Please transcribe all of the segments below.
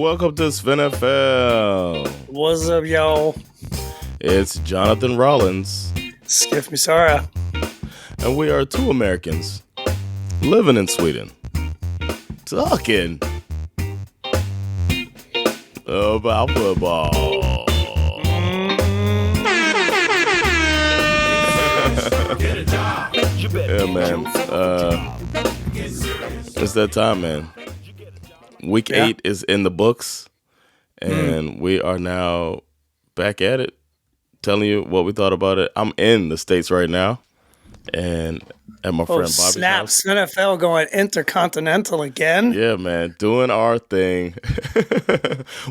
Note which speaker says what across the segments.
Speaker 1: welcome to SveNFL.
Speaker 2: What's up, y'all?
Speaker 1: It's Jonathan Rollins.
Speaker 2: Schif Misara.
Speaker 1: And we are two Americans living in Sweden, talking about football. Yeah, man. It's that time, man. Week 8 is in the books, and we are now back at it, telling you what we thought about it. I'm in the States right now, and at my friend Bobby's house.
Speaker 2: SveNFL going intercontinental again?
Speaker 1: Yeah, man, doing our thing.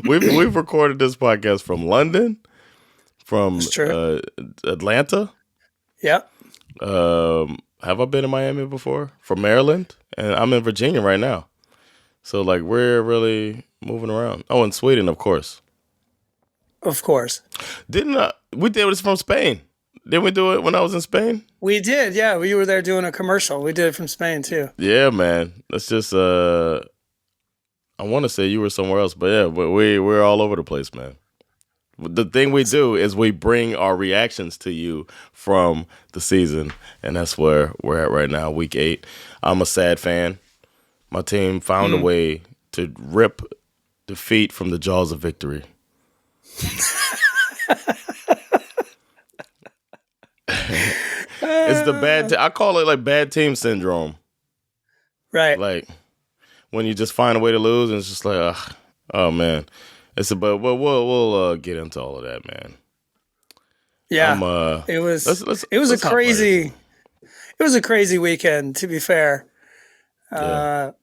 Speaker 1: We've recorded this podcast from London, from Atlanta.
Speaker 2: Yep.
Speaker 1: Have I been in Miami before? From Maryland, and I'm in Virginia right now. So, like, we're really moving around. Oh, and Sweden, of course.
Speaker 2: Of course.
Speaker 1: We did this from Spain? Didn't we do it when I was in Spain?
Speaker 2: We did, yeah. We were there doing a commercial. We did it from Spain, too.
Speaker 1: Yeah, man. That's just, I want to say you were somewhere else, but yeah, we're all over the place, man. The thing we do is we bring our reactions to you from the season, and that's where we're at right now, week 8. I'm a sad fan. My team found a way to rip defeat from the jaws of victory. It's the bad. I call it like bad team syndrome.
Speaker 2: Right.
Speaker 1: Like when you just find a way to lose, and it's just like, oh man. But we'll get into all of that, man.
Speaker 2: Yeah. It was a crazy weekend. To be fair. A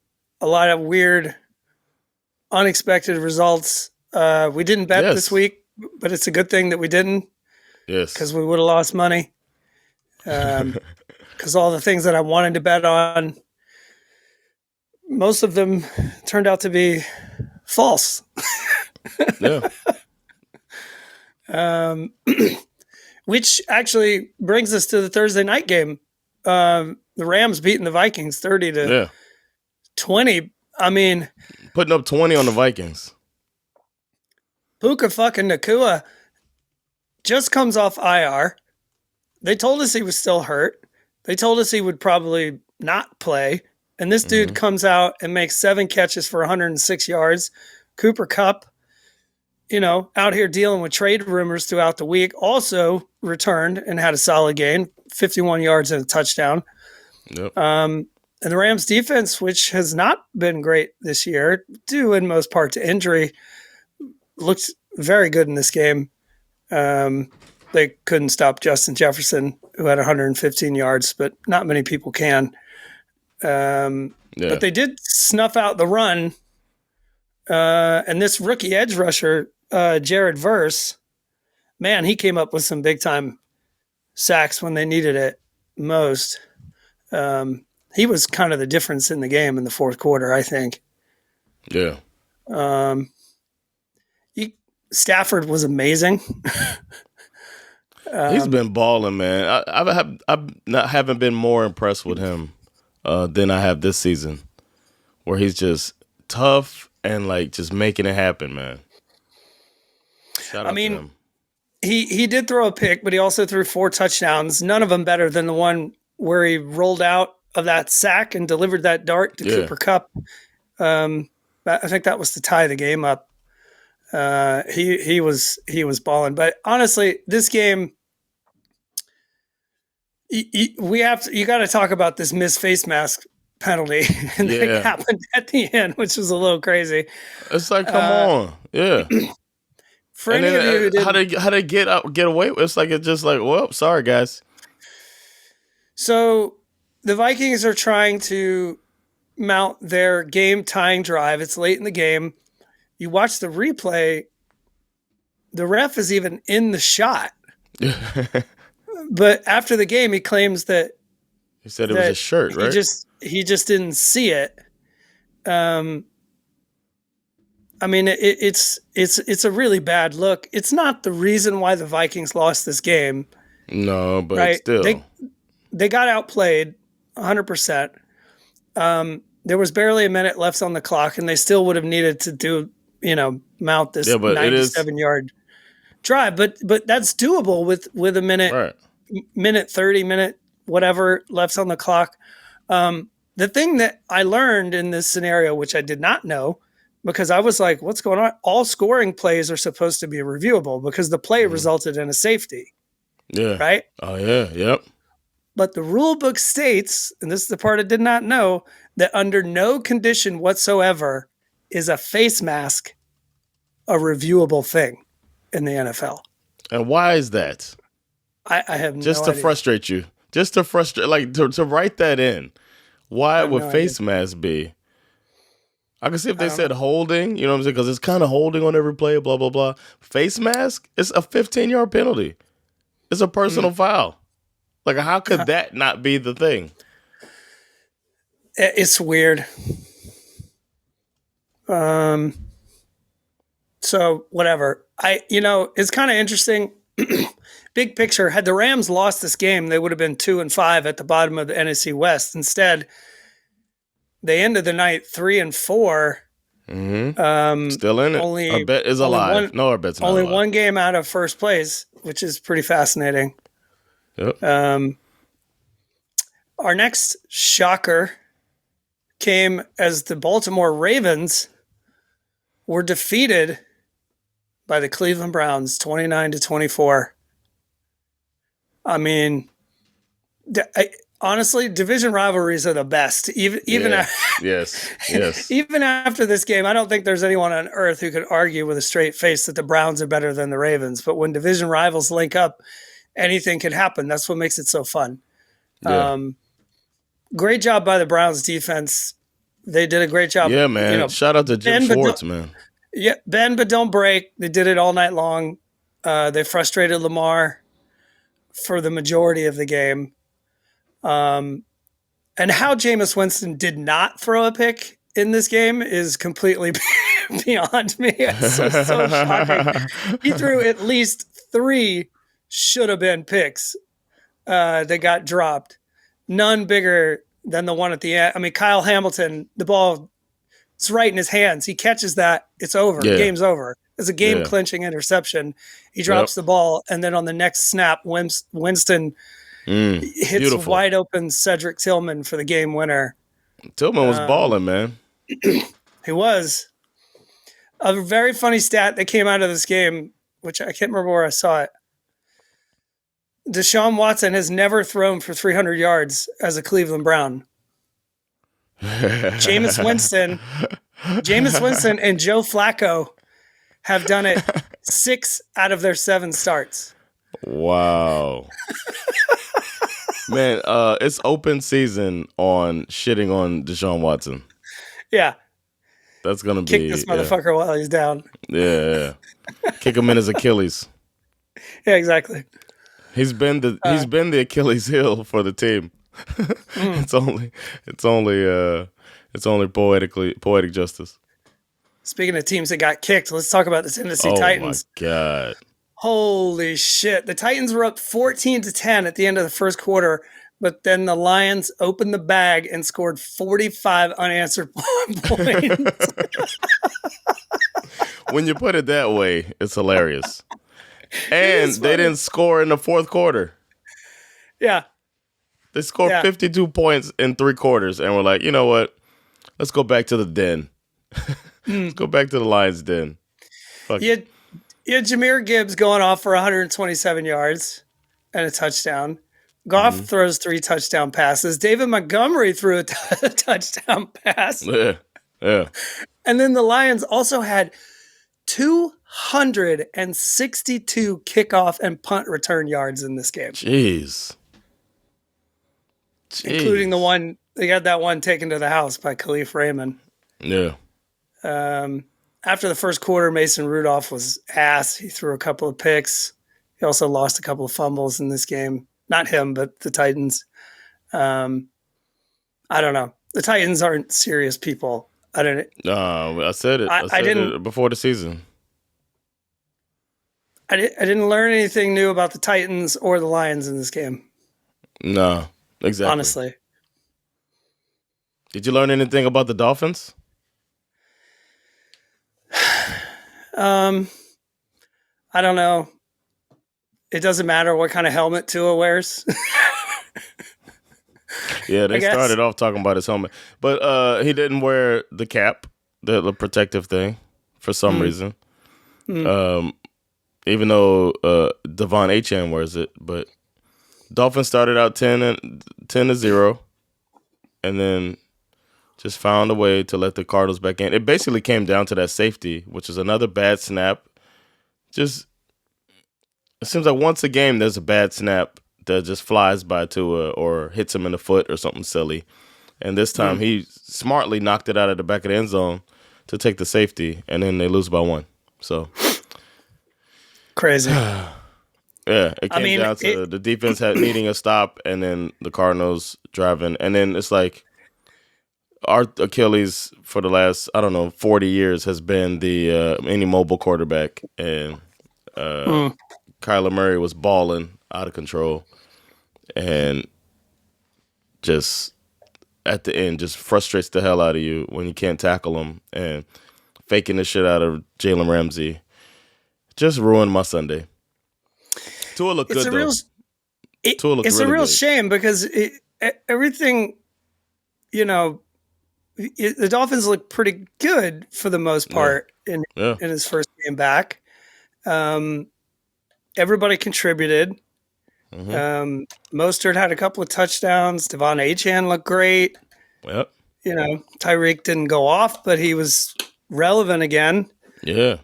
Speaker 2: lot of weird, unexpected results. We didn't bet this week, but it's a good thing that we didn't.
Speaker 1: Yes.
Speaker 2: Because we would have lost money. Because all the things that I wanted to bet on, most of them turned out to be false.
Speaker 1: Yeah.
Speaker 2: Which actually brings us to the Thursday night game. The Rams beating the Vikings 30-20. I mean,
Speaker 1: putting up 20 on the Vikings.
Speaker 2: Puka fucking Nakua just comes off IR. They told us he was still hurt. They told us he would probably not play. And this dude comes out and makes 7 catches for 106 yards. Cooper Kupp, out here dealing with trade rumors throughout the week, also returned and had a solid game, 51 yards and a touchdown.
Speaker 1: Yep.
Speaker 2: And the Rams defense, which has not been great this year, due in most part to injury, looked very good in this game. They couldn't stop Justin Jefferson, who had 115 yards, but not many people can. But they did snuff out the run. And this rookie edge rusher, Jared Verse, man, he came up with some big-time sacks when they needed it most. He was kind of the difference in the game in the fourth quarter, I think.
Speaker 1: Yeah.
Speaker 2: Stafford was amazing.
Speaker 1: He's been balling, man. I haven't been more impressed with him than I have this season, where he's just tough and like just making it happen, man. Shout out to him.
Speaker 2: He did throw a pick, but he also threw 4 touchdowns. None of them better than the one where he rolled out of that sack and delivered that dart to Cooper Kupp. I think that was to tie the game up. He was balling, but honestly, this game, you got to talk about this missed face mask penalty and that happened at the end, which was a little crazy.
Speaker 1: It's like, come on, yeah.
Speaker 2: For any of you who didn't,
Speaker 1: how they get away with it? It's like it's just like, well, sorry guys.
Speaker 2: So the Vikings are trying to mount their game-tying drive. It's late in the game. You watch the replay, the ref is even in the shot. But after the game, he claims that
Speaker 1: he said it was a shirt, right?
Speaker 2: He just didn't see it. I mean, it's a really bad look. It's not the reason why the Vikings lost this game.
Speaker 1: No, but still.
Speaker 2: They got outplayed 100%. There was barely a minute left on the clock, and they still would have needed to do, mount this
Speaker 1: Yeah, but it is
Speaker 2: 97-yard drive. But that's doable with a minute 30, minute whatever left on the clock. The thing that I learned in this scenario, which I did not know, because I was like, what's going on? All scoring plays are supposed to be reviewable because the play resulted in a safety.
Speaker 1: Yeah.
Speaker 2: Right?
Speaker 1: Oh, yeah. Yep.
Speaker 2: But the rule book states, and this is the part I did not know, that under no condition whatsoever is a face mask a reviewable thing in the NFL.
Speaker 1: And why is that?
Speaker 2: I have
Speaker 1: Just
Speaker 2: no
Speaker 1: to
Speaker 2: idea.
Speaker 1: frustrate you. Just to frustrate, like to write that in. Why would
Speaker 2: no
Speaker 1: face mask be? I can see if they said
Speaker 2: know.
Speaker 1: holding, you know what I'm saying? Because it's kind of holding on every play, blah, blah, blah. Face mask, it's a 15-yard penalty. It's a personal foul. Like, how could that not be the thing?
Speaker 2: It's weird. So whatever. It's kind of interesting. Big picture, had the Rams lost this game, they would have been 2-5 at the bottom of the NFC West. Instead, they ended the night 3-4.
Speaker 1: Mm-hmm. Still in it. Our bet is alive. Our bet's not
Speaker 2: only
Speaker 1: alive.
Speaker 2: one game out of first place, which is pretty fascinating.
Speaker 1: Yep.
Speaker 2: Our next shocker came as the Baltimore Ravens were defeated by the Cleveland Browns 29-24. I mean, honestly, division rivalries are the best. Even after this game, I don't think there's anyone on earth who could argue with a straight face that the Browns are better than the Ravens. But when division rivals link up, anything can happen. That's what makes it so fun.
Speaker 1: Yeah.
Speaker 2: Great job by the Browns defense. They did a great job.
Speaker 1: Yeah, man. Shout out to Jim Schwartz, man.
Speaker 2: Yeah, bend but don't break. They did it all night long. They frustrated Lamar for the majority of the game. And how Jameis Winston did not throw a pick in this game is completely beyond me. It's so shocking. He threw at least 3 should have been picks that got dropped. None bigger than the one at the end. I mean, Kyle Hamilton, the ball, it's right in his hands. He catches that. It's over.
Speaker 1: Yeah.
Speaker 2: Game's over. It's a game-clinching interception. He drops the ball, and then on the next snap, Winston hits wide open Cedric Tillman for the game winner.
Speaker 1: Tillman was balling, man.
Speaker 2: He was. A very funny stat that came out of this game, which I can't remember where I saw it. Deshaun Watson has never thrown for 300 yards as a Cleveland Brown. Jameis Winston and Joe Flacco have done it 6 out of their 7 starts.
Speaker 1: Wow. Man, it's open season on shitting on Deshaun Watson.
Speaker 2: Yeah.
Speaker 1: That's going to be...
Speaker 2: Kick this motherfucker while he's down.
Speaker 1: Yeah. Kick him in his Achilles.
Speaker 2: Yeah, exactly.
Speaker 1: He's been the Achilles heel for the team. It's only poetic justice.
Speaker 2: Speaking of teams that got kicked, let's talk about the Tennessee Titans.
Speaker 1: Oh my God.
Speaker 2: Holy shit. The Titans were up 14-10 at the end of the first quarter, but then the Lions opened the bag and scored 45 unanswered points.
Speaker 1: When you put it that way, it's hilarious. And they didn't score in the fourth quarter.
Speaker 2: Yeah.
Speaker 1: They scored 52 points in 3 quarters, and we're like, you know what? Let's go back to the den. Let's go back to the Lions' den. Fuck it.
Speaker 2: You had Jahmyr Gibbs going off for 127 yards and a touchdown. Goff throws 3 touchdown passes. David Montgomery threw a touchdown pass.
Speaker 1: Yeah.
Speaker 2: And then the Lions also had 262 kickoff and punt return yards in this game.
Speaker 1: Jeez.
Speaker 2: Including the one, they got that one taken to the house by Khalif Raymond.
Speaker 1: Yeah.
Speaker 2: After the first quarter, Mason Rudolph was ass. He threw a couple of picks. He also lost a couple of fumbles in this game. Not him, but the Titans. I don't know. The Titans aren't serious people. I don't.
Speaker 1: I said it. I said it before the season.
Speaker 2: I didn't learn anything new about the Titans or the Lions in this game.
Speaker 1: No, exactly.
Speaker 2: Honestly.
Speaker 1: Did you learn anything about the Dolphins?
Speaker 2: I don't know. It doesn't matter what kind of helmet Tua wears.
Speaker 1: Yeah,
Speaker 2: I
Speaker 1: they
Speaker 2: guess.
Speaker 1: started off talking about his helmet, but he didn't wear the cap, the protective thing, for some
Speaker 2: Mm,
Speaker 1: reason.
Speaker 2: mm.
Speaker 1: Um, even though Devon Achane wears it, but Dolphins started out 10-0, and then just found a way to let the Cardinals back in. It basically came down to that safety, which is another bad snap. Just it seems like once a game there's a bad snap that just flies by Tua or hits him in the foot or something silly. And this time he smartly knocked it out of the back of the end zone to take the safety, and then they lose by 1. So
Speaker 2: Crazy.
Speaker 1: yeah, it
Speaker 2: I
Speaker 1: came
Speaker 2: mean,
Speaker 1: down to the defense needing a stop, and then the Cardinals driving, and then it's like our Achilles for the last 40 years has been the any mobile quarterback, and Kyler Murray was balling out of control, and just at the end just frustrates the hell out of you when you can't tackle him, and faking the shit out of Jalen Ramsey just ruined my Sunday. Tua looked
Speaker 2: it's
Speaker 1: good
Speaker 2: a
Speaker 1: though.
Speaker 2: real
Speaker 1: Tua looked
Speaker 2: it's a
Speaker 1: really
Speaker 2: real
Speaker 1: good.
Speaker 2: shame because everything, you know, the Dolphins look pretty good for the most part
Speaker 1: Yeah.
Speaker 2: in his first game back. Um, everybody contributed.
Speaker 1: Mm-hmm.
Speaker 2: Mostert had a couple of touchdowns. Devon Achane looked great.
Speaker 1: Yep.
Speaker 2: You know, Tyreek didn't go off, but he was relevant again.
Speaker 1: Yeah.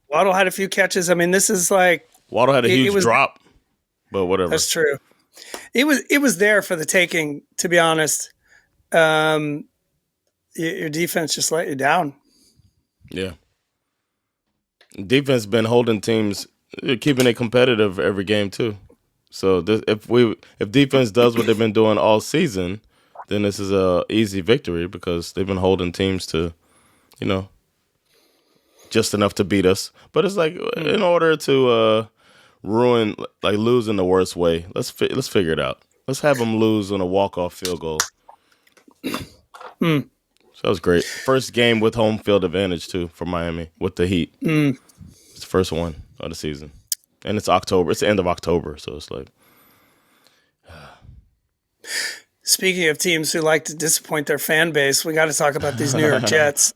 Speaker 2: Waddle had a few catches. I mean, this is like
Speaker 1: Waddle had a
Speaker 2: it
Speaker 1: huge
Speaker 2: was.
Speaker 1: drop, but whatever.
Speaker 2: That's true. It was there for the taking. To be honest, um, your defense just let you down.
Speaker 1: Yeah. Defense been holding teams, keeping it competitive every game too. So if defense does what they've been doing all season, then this is a easy victory because they've been holding teams to, you know, just enough to beat us. But it's like in order to lose in the worst way, let's figure it out. Let's have them lose on a walk-off field goal. So that was great. First game with home field advantage too for Miami with the Heat. It's the first one of the season, and it's October. It's the end of October, so it's like.
Speaker 2: Speaking of teams who like to disappoint their fan base, we got to talk about these New York Jets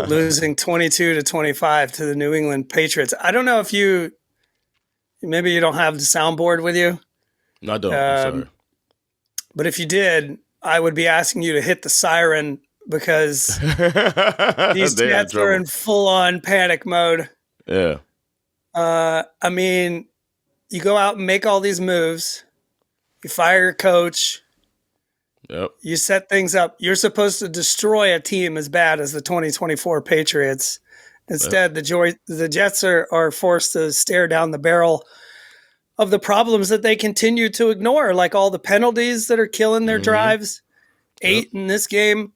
Speaker 2: losing 22-25 to the New England Patriots. I don't know if maybe you don't have the soundboard with you.
Speaker 1: No, I don't. I'm sorry.
Speaker 2: But if you did, I would be asking you to hit the siren because these Jets are in full-on panic mode.
Speaker 1: Yeah.
Speaker 2: I mean, you go out and make all these moves. You fire your coach.
Speaker 1: Yep.
Speaker 2: You set things up. You're supposed to destroy a team as bad as the 2024 Patriots. Instead, the Jets are forced to stare down the barrel of the problems that they continue to ignore, like all the penalties that are killing their drives. 8 in this game.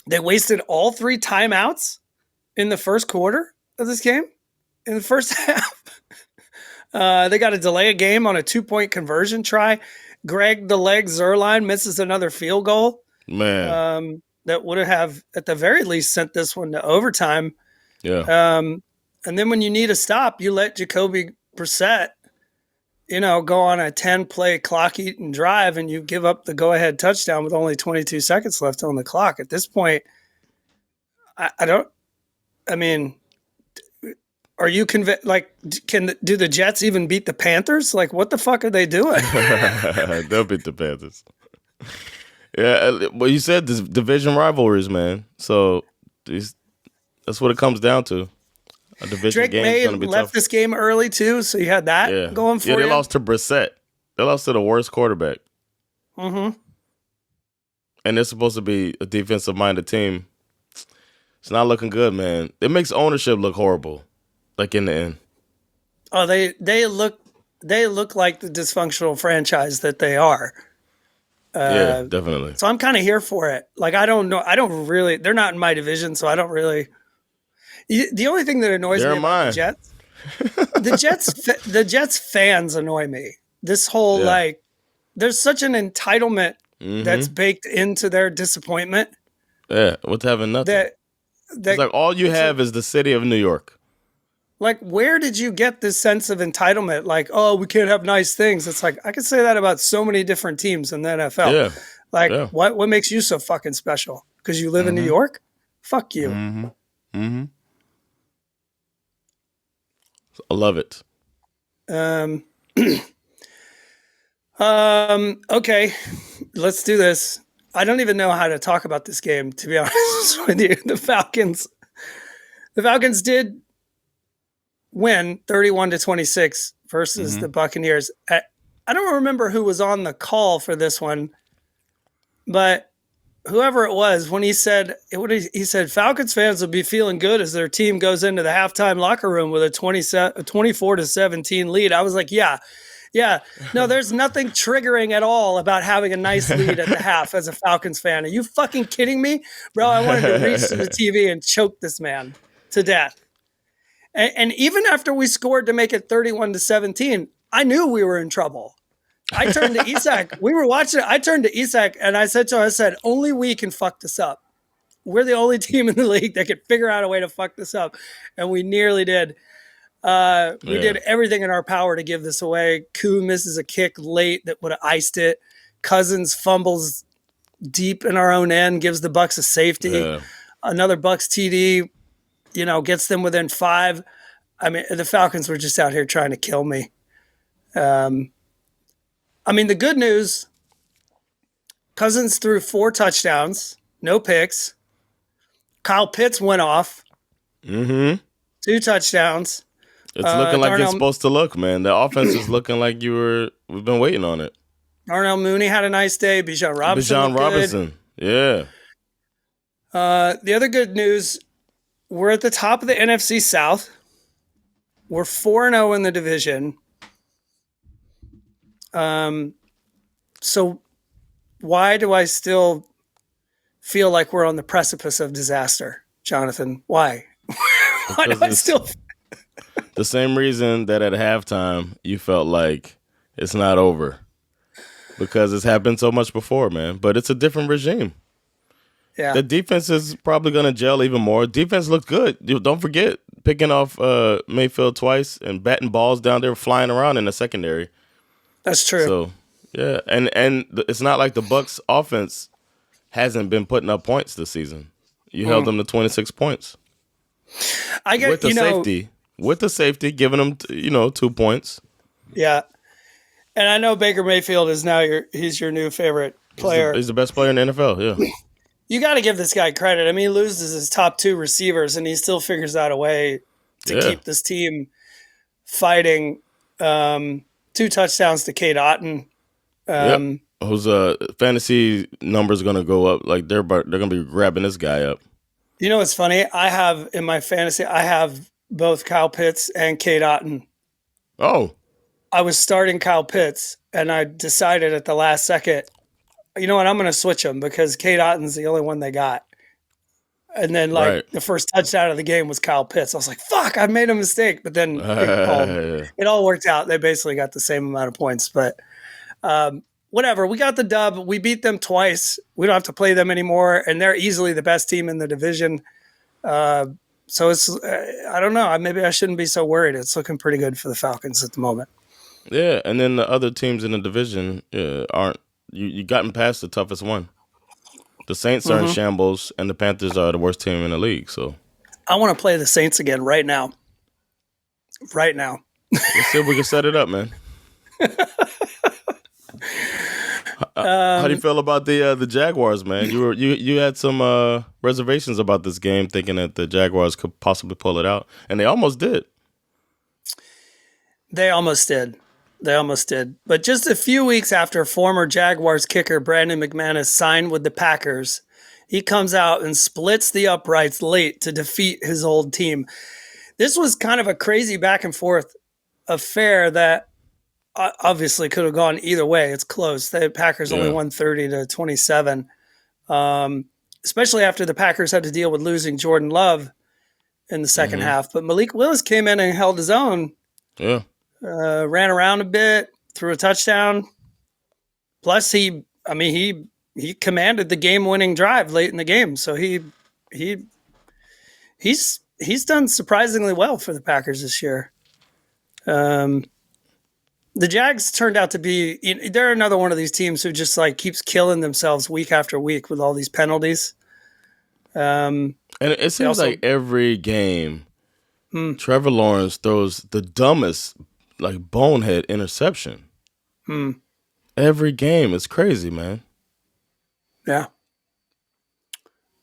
Speaker 2: They wasted all 3 timeouts in the first quarter of this game. In the first half. They got to delay a game on a 2-point conversion try. Greg the Leg Zerline misses another field goal.
Speaker 1: Man.
Speaker 2: That would have, at the very least, sent this one to overtime.
Speaker 1: Yeah.
Speaker 2: And then when you need a stop, you let Jacoby Brissett, go on a 10-play clock-eating drive, and you give up the go-ahead touchdown with only 22 seconds left on the clock. At this point, are you convinced? Like, do the Jets even beat the Panthers? Like, what the fuck are they doing?
Speaker 1: They'll beat the Panthers. Yeah, well, you said this division rivalries, man. So that's what it comes down to. A division
Speaker 2: Drake
Speaker 1: game
Speaker 2: May
Speaker 1: is going to be
Speaker 2: left
Speaker 1: tough.
Speaker 2: this game early too, so you had that going for you.
Speaker 1: Yeah, they lost to Brissett. They lost to the worst quarterback.
Speaker 2: Mm-hmm.
Speaker 1: And they're supposed to be a defensive-minded team. It's not looking good, man. It makes ownership look horrible. Like in the end.
Speaker 2: Oh, they look like the dysfunctional franchise that they are.
Speaker 1: Yeah, definitely.
Speaker 2: So I'm kind of here for it. Like, I don't know. I don't really. They're not in my division, so I don't really. The only thing that annoys me about the Jets, the Jets fans annoy me. This whole there's such an entitlement that's baked into their disappointment.
Speaker 1: Yeah, with having nothing. It's like all you have is the city of New York.
Speaker 2: Like, where did you get this sense of entitlement? Like, oh, we can't have nice things. It's like, I could say that about so many different teams in the NFL.
Speaker 1: Yeah.
Speaker 2: Like,
Speaker 1: Yeah.
Speaker 2: what makes you so fucking special? Because you live in New York? Fuck you.
Speaker 1: I love it.
Speaker 2: Okay, let's do this. I don't even know how to talk about this game, to be honest with you. The Falcons did win 31-26 versus the Buccaneers. I don't remember who was on the call for this one, but whoever it was, when he said Falcons fans will be feeling good as their team goes into the halftime locker room with a 24-17 lead. I was like, yeah. No, there's nothing triggering at all about having a nice lead at the half as a Falcons fan. Are you fucking kidding me? Bro, I wanted to reach to the TV and choke this man to death. And even after we scored to make it 31-17, I knew we were in trouble. I turned to Isak. We were watching it. I turned to Isak and I said to him, only we can fuck this up. We're the only team in the league that could figure out a way to fuck this up. And we nearly did. We did everything in our power to give this away. Koo misses a kick late that would have iced it. Cousins fumbles deep in our own end, gives the Bucs a safety.
Speaker 1: Yeah.
Speaker 2: Another Bucs TD, gets them within 5. I mean, the Falcons were just out here trying to kill me. The good news, Cousins threw 4 touchdowns, no picks. Kyle Pitts went off. 2 touchdowns.
Speaker 1: It's looking like it's supposed to look, man. The offense is looking like we've been waiting on it.
Speaker 2: Darnell Mooney had a nice day. Bijan Robinson.
Speaker 1: Yeah.
Speaker 2: The other good news, we're at the top of the NFC South. We're 4-0 in the division. So why do I still feel like we're on the precipice of disaster, Jonathan? Why? Why do I still...
Speaker 1: The same reason that at halftime you felt like it's not over. Because it's happened so much before, man. But it's a different regime.
Speaker 2: Yeah.
Speaker 1: The defense is probably going to gel even more. Defense looked good. Don't forget picking off Mayfield twice and batting balls down there flying around in the secondary.
Speaker 2: That's true.
Speaker 1: So, yeah. And it's not like the Bucs offense hasn't been putting up points this season. You held them to 26 points.
Speaker 2: I get,
Speaker 1: with the safety, giving them 2 points.
Speaker 2: Yeah. And I know Baker Mayfield is now he's your new favorite player.
Speaker 1: He's the best player in the NFL, yeah.
Speaker 2: You got to give this guy credit. I mean, he loses his top 2 receivers, and he still figures out a way to keep this team fighting. 2 touchdowns to Kate Otten.
Speaker 1: Whose fantasy numbers are going to go up. Like they're going to be grabbing this guy up.
Speaker 2: You know what's funny? In my fantasy, I have both Kyle Pitts and Kate Otten.
Speaker 1: Oh.
Speaker 2: I was starting Kyle Pitts, and I decided at the last second, you know what, I'm going to switch him because Kate Otten's the only one they got. And then, the first touchdown of the game was Kyle Pitts. I was like, fuck, I made a mistake. But then it all worked out. They basically got the same amount of points. But whatever, we got the dub. We beat them twice. We don't have to play them anymore. And they're easily the best team in the division. So it's, I don't know. Maybe I shouldn't be so worried. It's looking pretty good for the Falcons at the moment.
Speaker 1: Yeah, and then the other teams in the division aren't. You gotten past the toughest one. The Saints are in shambles, and the Panthers are the worst team in the league. So
Speaker 2: I want to play the Saints again right now. Right now.
Speaker 1: Let's see if we can set it up, man. How do you feel about the Jaguars, man? You had some reservations about this game, thinking that the Jaguars could possibly pull it out, and they almost did.
Speaker 2: They almost did. But just a few weeks after former Jaguars kicker Brandon McManus signed with the Packers, he comes out and splits the uprights late to defeat his old team. This was kind of a crazy back and forth affair that obviously could have gone either way. It's close. The Packers only won 30-27, especially after the Packers had to deal with losing Jordan Love in the second half. But Malik Willis came in and held his own.
Speaker 1: Yeah.
Speaker 2: Ran around a bit, threw a touchdown. Plus, he commanded the game-winning drive late in the game. So he He's done surprisingly well for the Packers this year. The Jags turned out to be, they're another one of these teams who just like keeps killing themselves week after week with all these penalties.
Speaker 1: And it seems like every game, Trevor Lawrence throws the dumbest, like bonehead interception. Every game, it's crazy, man.
Speaker 2: Yeah.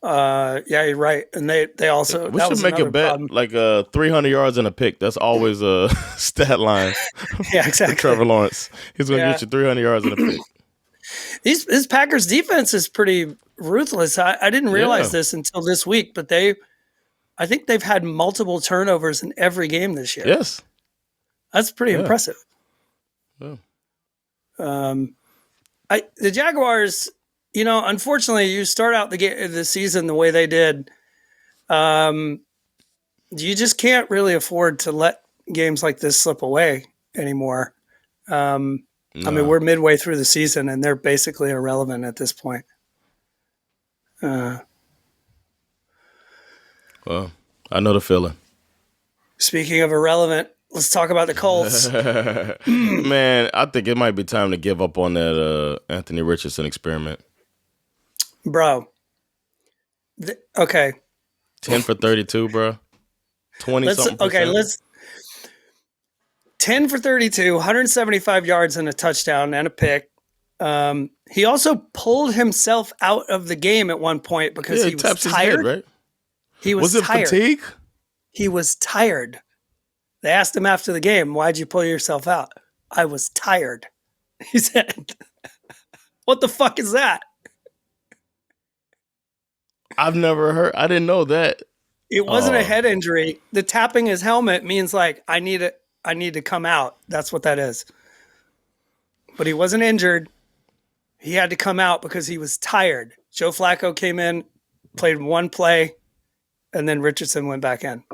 Speaker 2: Yeah, you're right. And they also
Speaker 1: we should make a bet problem. Like 300 yards and a pick. That's always a stat line.
Speaker 2: Yeah, exactly.
Speaker 1: Trevor Lawrence, he's going to get you 300 yards and a pick.
Speaker 2: This Packers defense is pretty ruthless. I didn't realize this until this week, but I think they've had multiple turnovers in every game this year.
Speaker 1: Yes,
Speaker 2: that's pretty impressive.
Speaker 1: Yeah.
Speaker 2: The Jaguars. Unfortunately, you start out the season the way they did. You just can't really afford to let games like this slip away anymore. No. I mean, we're midway through the season, and they're basically irrelevant at this point.
Speaker 1: Well, I know the feeling.
Speaker 2: Speaking of irrelevant, let's talk about the Colts.
Speaker 1: Man, I think it might be time to give up on that Anthony Richardson experiment.
Speaker 2: Bro. Okay.
Speaker 1: 10 for 32, bro. 20-something%.
Speaker 2: Okay, let's 10 for 32, 175 yards and a touchdown and a pick. He also pulled himself out of the game at one point because he was tired. His head, right? He was tired.
Speaker 1: Was it fatigue?
Speaker 2: He was tired. They asked him after the game, "Why'd you pull yourself out?" "I was tired." He said, "What the fuck is that?"
Speaker 1: I've never heard. I didn't know that.
Speaker 2: It wasn't a head injury. The tapping his helmet means like I need to come out. That's what that is. But he wasn't injured. He had to come out because he was tired. Joe Flacco came in, played one play, and then Richardson went back in.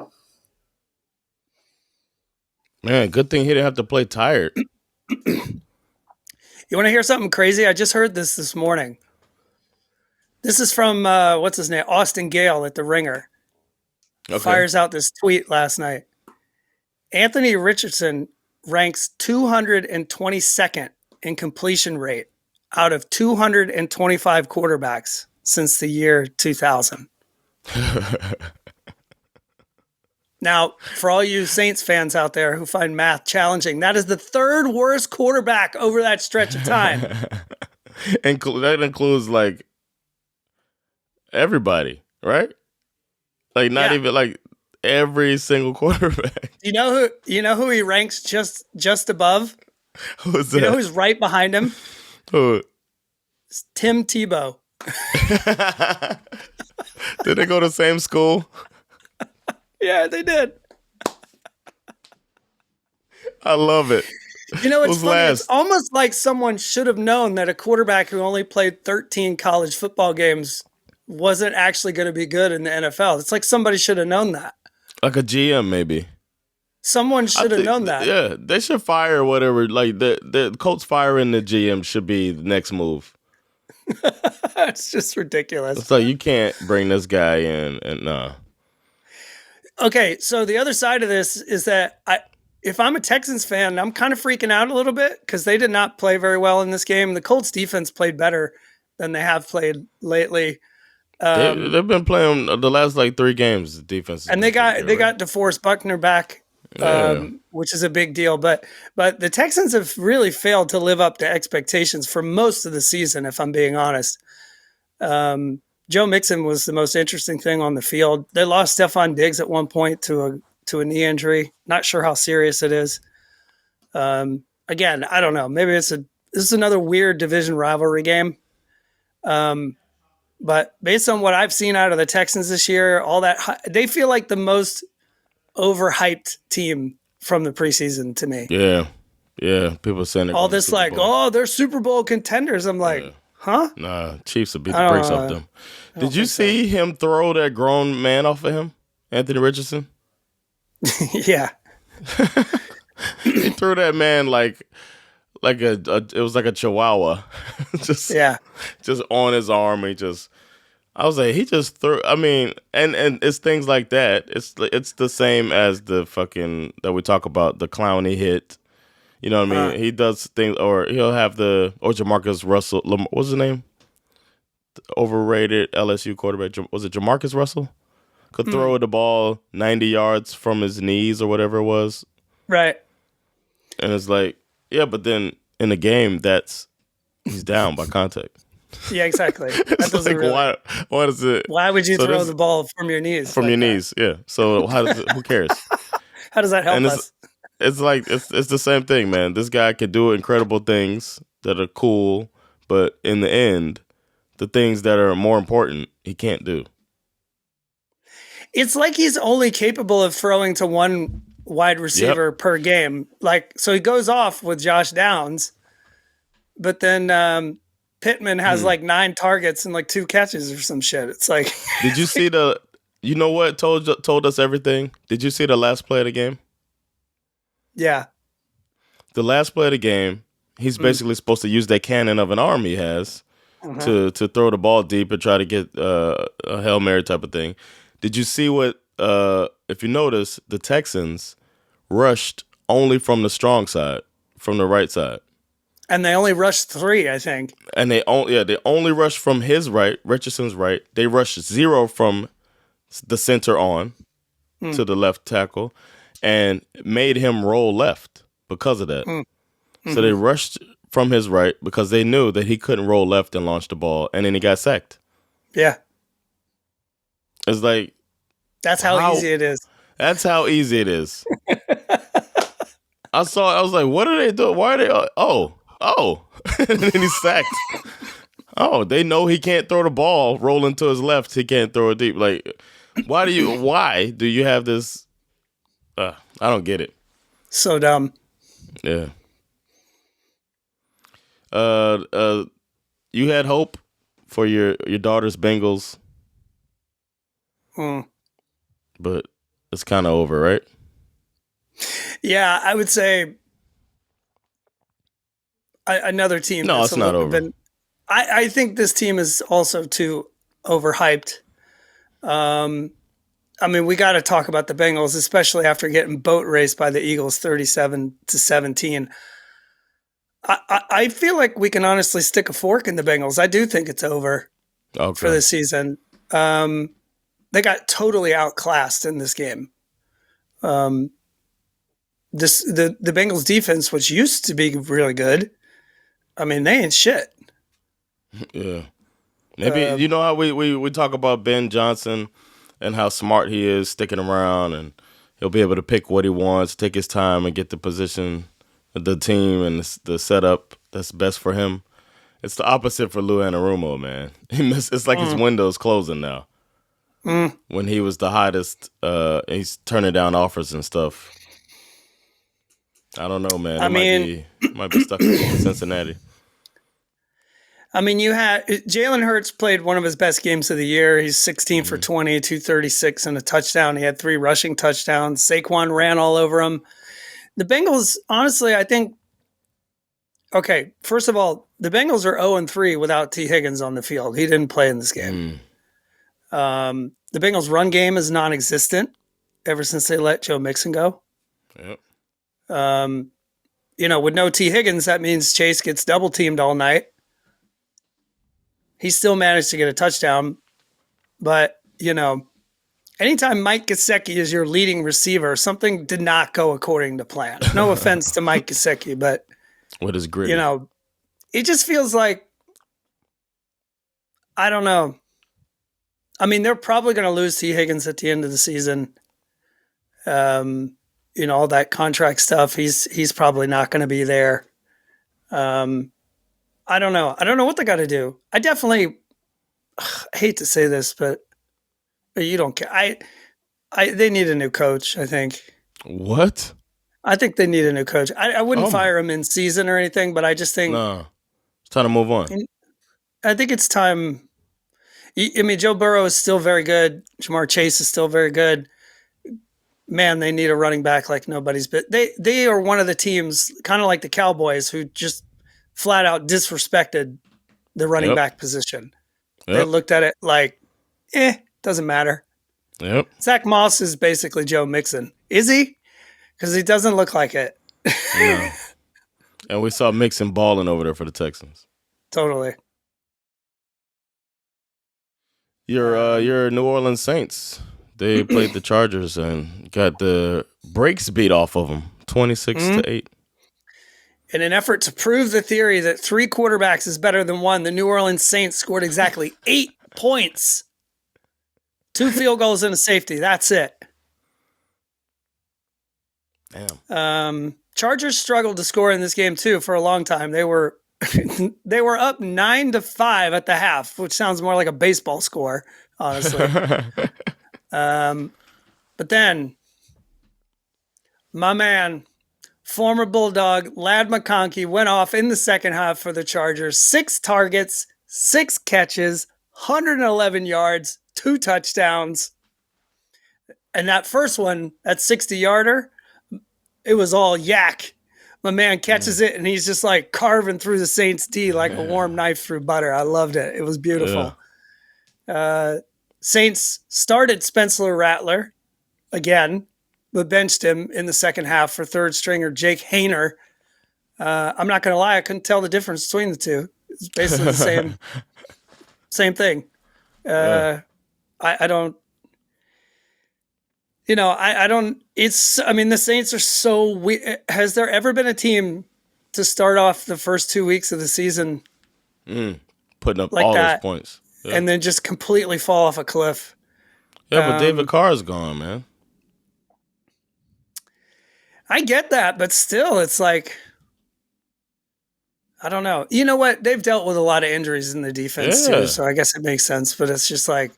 Speaker 1: Man, good thing he didn't have to play tired.
Speaker 2: You want to hear something crazy? I just heard this morning. This is from, what's his name? Austin Gale at The Ringer. Okay. Fires out this tweet last night. Anthony Richardson ranks 222nd in completion rate out of 225 quarterbacks since the year 2000. Now, for all you Saints fans out there who find math challenging, that is the third worst quarterback over that stretch of time.
Speaker 1: That includes like everybody, right? Like not even like every single quarterback.
Speaker 2: You know who he ranks just above?
Speaker 1: Who's that?
Speaker 2: You know who's right behind him?
Speaker 1: Who?
Speaker 2: It's Tim Tebow.
Speaker 1: Did they go to the same school?
Speaker 2: Yeah, they did.
Speaker 1: I love it.
Speaker 2: You know, it's funny. It's almost like someone should have known that a quarterback who only played 13 college football games wasn't actually going to be good in the NFL. It's like somebody should have known that.
Speaker 1: Like a GM, maybe.
Speaker 2: Someone should have known that.
Speaker 1: Yeah, they should fire whatever. Like the Colts firing the GM should be the next move.
Speaker 2: It's just ridiculous.
Speaker 1: It's like you can't bring this guy in and nah.
Speaker 2: Okay, so the other side of this is that if I'm a Texans fan, I'm kind of freaking out a little bit because they did not play very well in this game. The Colts defense played better than they have played lately.
Speaker 1: They've been playing the last like 3 games. The defense,
Speaker 2: and they got DeForest Buckner back, which is a big deal. But the Texans have really failed to live up to expectations for most of the season. If I'm being honest, Joe Mixon was the most interesting thing on the field. They lost Stephon Diggs at one point to a knee injury. Not sure how serious it is. Again, I don't know. Maybe this is another weird division rivalry game. But based on what I've seen out of the Texans this year, all that they feel like the most overhyped team from the preseason to me.
Speaker 1: Yeah. People saying
Speaker 2: all this like, they're Super Bowl contenders. I'm like, huh?
Speaker 1: Nah, Chiefs will beat the brakes off them. Did you see him throw that grown man off of him, Anthony Richardson?
Speaker 2: Yeah.
Speaker 1: He threw that man like it was like a chihuahua, just on his arm. He just I was like, he just threw. I mean, and it's things like that. It's the same as the fucking that we talk about the clown he hit. You know what I
Speaker 2: Uh,
Speaker 1: mean? He does things, or he'll have or Jamarcus Russell. What's his name? Overrated LSU quarterback. Was it Jamarcus Russell? Could
Speaker 2: mm,
Speaker 1: throw the ball 90 yards from his knees or whatever it was,
Speaker 2: right.
Speaker 1: and it's like, yeah, but then in the game, he's down by contact.
Speaker 2: Yeah, exactly. That
Speaker 1: It's
Speaker 2: doesn't
Speaker 1: like
Speaker 2: really.
Speaker 1: why does it?
Speaker 2: Why would you
Speaker 1: So
Speaker 2: throw
Speaker 1: this
Speaker 2: the ball from your knees
Speaker 1: from your
Speaker 2: like that?
Speaker 1: knees, yeah. So how does it? Who cares?
Speaker 2: How does that help
Speaker 1: And
Speaker 2: us?
Speaker 1: it's like it's the same thing, man. This guy can do incredible things that are cool, but in the end, the things that are more important, he can't do.
Speaker 2: It's like he's only capable of throwing to one wide
Speaker 1: Yep.
Speaker 2: receiver per game. Like, so he goes off with Josh Downs, but then Pittman has
Speaker 1: Hmm.
Speaker 2: like 9 targets and like 2 catches or some shit. It's like,
Speaker 1: Did you see the? You know what told us everything? Did you see the last play of the game?
Speaker 2: yeah.
Speaker 1: The last play of the game, he's
Speaker 2: Mm,
Speaker 1: basically supposed to use that cannon of an arm he has
Speaker 2: uh-huh.
Speaker 1: to throw the ball deep and try to get a Hail Mary type of thing. Did you see what? If you notice, the Texans rushed only from the strong side, from the right side.
Speaker 2: And they only rushed 3, I think.
Speaker 1: And they only rushed from his right, Richardson's right. They rushed 0 from the center on
Speaker 2: Mm,
Speaker 1: to the left tackle, and made him roll left because of that.
Speaker 2: mm,
Speaker 1: So they
Speaker 2: hmm.
Speaker 1: rushed from his right because they knew that he couldn't roll left and launch the ball, and then he got sacked.
Speaker 2: Yeah.
Speaker 1: It's like
Speaker 2: That's how
Speaker 1: how
Speaker 2: easy it is.
Speaker 1: that's how easy it is. I was like, what are they doing? Why are they? Oh, and then he's sacked. Oh, they know he can't throw the ball rolling to his left. He can't throw it deep. Like, why do you have this? I don't get it.
Speaker 2: So dumb.
Speaker 1: Yeah. Uh, uh, you had hope for your daughter's Bengals,
Speaker 2: Mm.
Speaker 1: but it's kind of over, right?
Speaker 2: Yeah, I would say another team
Speaker 1: No,
Speaker 2: that's
Speaker 1: it's not over.
Speaker 2: been. I think this team is also too overhyped. Um, I mean, we got to talk about the Bengals, especially after getting boat raced by the Eagles 37-17. I feel like we can honestly stick a fork in the Bengals. I do think it's over for
Speaker 1: Okay.
Speaker 2: this season. They got totally outclassed in this game. Um, the Bengals defense, which used to be really good, I mean, they ain't shit.
Speaker 1: Yeah. Maybe you
Speaker 2: Um,
Speaker 1: know how we talk about Ben Johnson and how smart he is sticking around, and he'll be able to pick what he wants, take his time, and get the position, the team, and the setup that's best for him. It's the opposite for Lou Anarumo, man. It's like his
Speaker 2: mm,
Speaker 1: window's closing now.
Speaker 2: mm.
Speaker 1: When he was the hottest, he's turning down offers and stuff. I don't know, man.
Speaker 2: I mean,
Speaker 1: Might be stuck in Cincinnati.
Speaker 2: you had Jalen Hurts played one of his best games of the year. He's 16 for
Speaker 1: Mm.
Speaker 2: 20, 236 and a touchdown. He had 3 rushing touchdowns. Saquon ran all over him. The Bengals, honestly, I think, okay, first of all, the Bengals are 0-3 without T. Higgins on the field. He didn't play in this game.
Speaker 1: Mm.
Speaker 2: The Bengals' run game is non existent ever since they let Joe Mixon go.
Speaker 1: Yep.
Speaker 2: Um, with no T. Higgins, that means Chase gets double teamed all night. He still managed to get a touchdown, but anytime Mike Gesicki is your leading receiver, something did not go according to plan. No offense to Mike Gesicki, but
Speaker 1: What is gritty?
Speaker 2: it just feels like, I don't know. I mean, they're probably going to lose T. Higgins at the end of the season. All that contract stuff. He's probably not going to be there. Um, I don't know. I don't know what they got to do. I definitely I hate to say this, but you don't care. They need a new coach.
Speaker 1: What?
Speaker 2: I think they need a new coach. I wouldn't
Speaker 1: Oh my!
Speaker 2: fire him in season or anything, but I just think
Speaker 1: No, it's time to move on.
Speaker 2: I think it's time. I mean, Joe Burrow is still very good. Jamar Chase is still very good. Man, they need a running back like nobody's. But they are one of the teams, kind of like the Cowboys, who just flat out disrespected the running
Speaker 1: Yep.
Speaker 2: back position. They
Speaker 1: Yep.
Speaker 2: looked at it like doesn't matter.
Speaker 1: Yep.
Speaker 2: Zach Moss is basically Joe Mixon. Is he? Because he doesn't look like it.
Speaker 1: No. And we saw Mixon balling over there for the Texans.
Speaker 2: Totally.
Speaker 1: Your New Orleans Saints. They played the Chargers and got the brakes beat off of them, 26-8.
Speaker 2: In an effort to prove the theory that 3 quarterbacks is better than 1, the New Orleans Saints scored exactly 8 points. 2 field goals and a safety. That's it.
Speaker 1: Damn.
Speaker 2: Chargers struggled to score in this game too for a long time. They were they were up 9-5 at the half, which sounds more like a baseball score, honestly. But then my man, former Bulldog Ladd McConkey, went off in the second half for the Chargers. 6 targets, 6 catches, 111 yards, 2 touchdowns. And that first one, that 60-yarder, it was all yak. My man catches it, and he's just like carving through the Saints D like a warm knife through butter. I loved it. It was beautiful. Yeah. Saints started Spencer Rattler again, but benched him in the second half for third stringer Jake Hayner. I'm not going to lie, I couldn't tell the difference between the two. It's basically the same thing. I don't. I don't. The Saints are so weird. Has there ever been a team to start off the first 2 weeks of the season
Speaker 1: putting up
Speaker 2: like
Speaker 1: all
Speaker 2: that,
Speaker 1: those points
Speaker 2: and then just completely fall off a cliff?
Speaker 1: Yeah, but David Carr is gone, man.
Speaker 2: I get that, but still, it's like, I don't know. You know what? They've dealt with a lot of injuries in the defense too, so I guess it makes sense. But it's just like,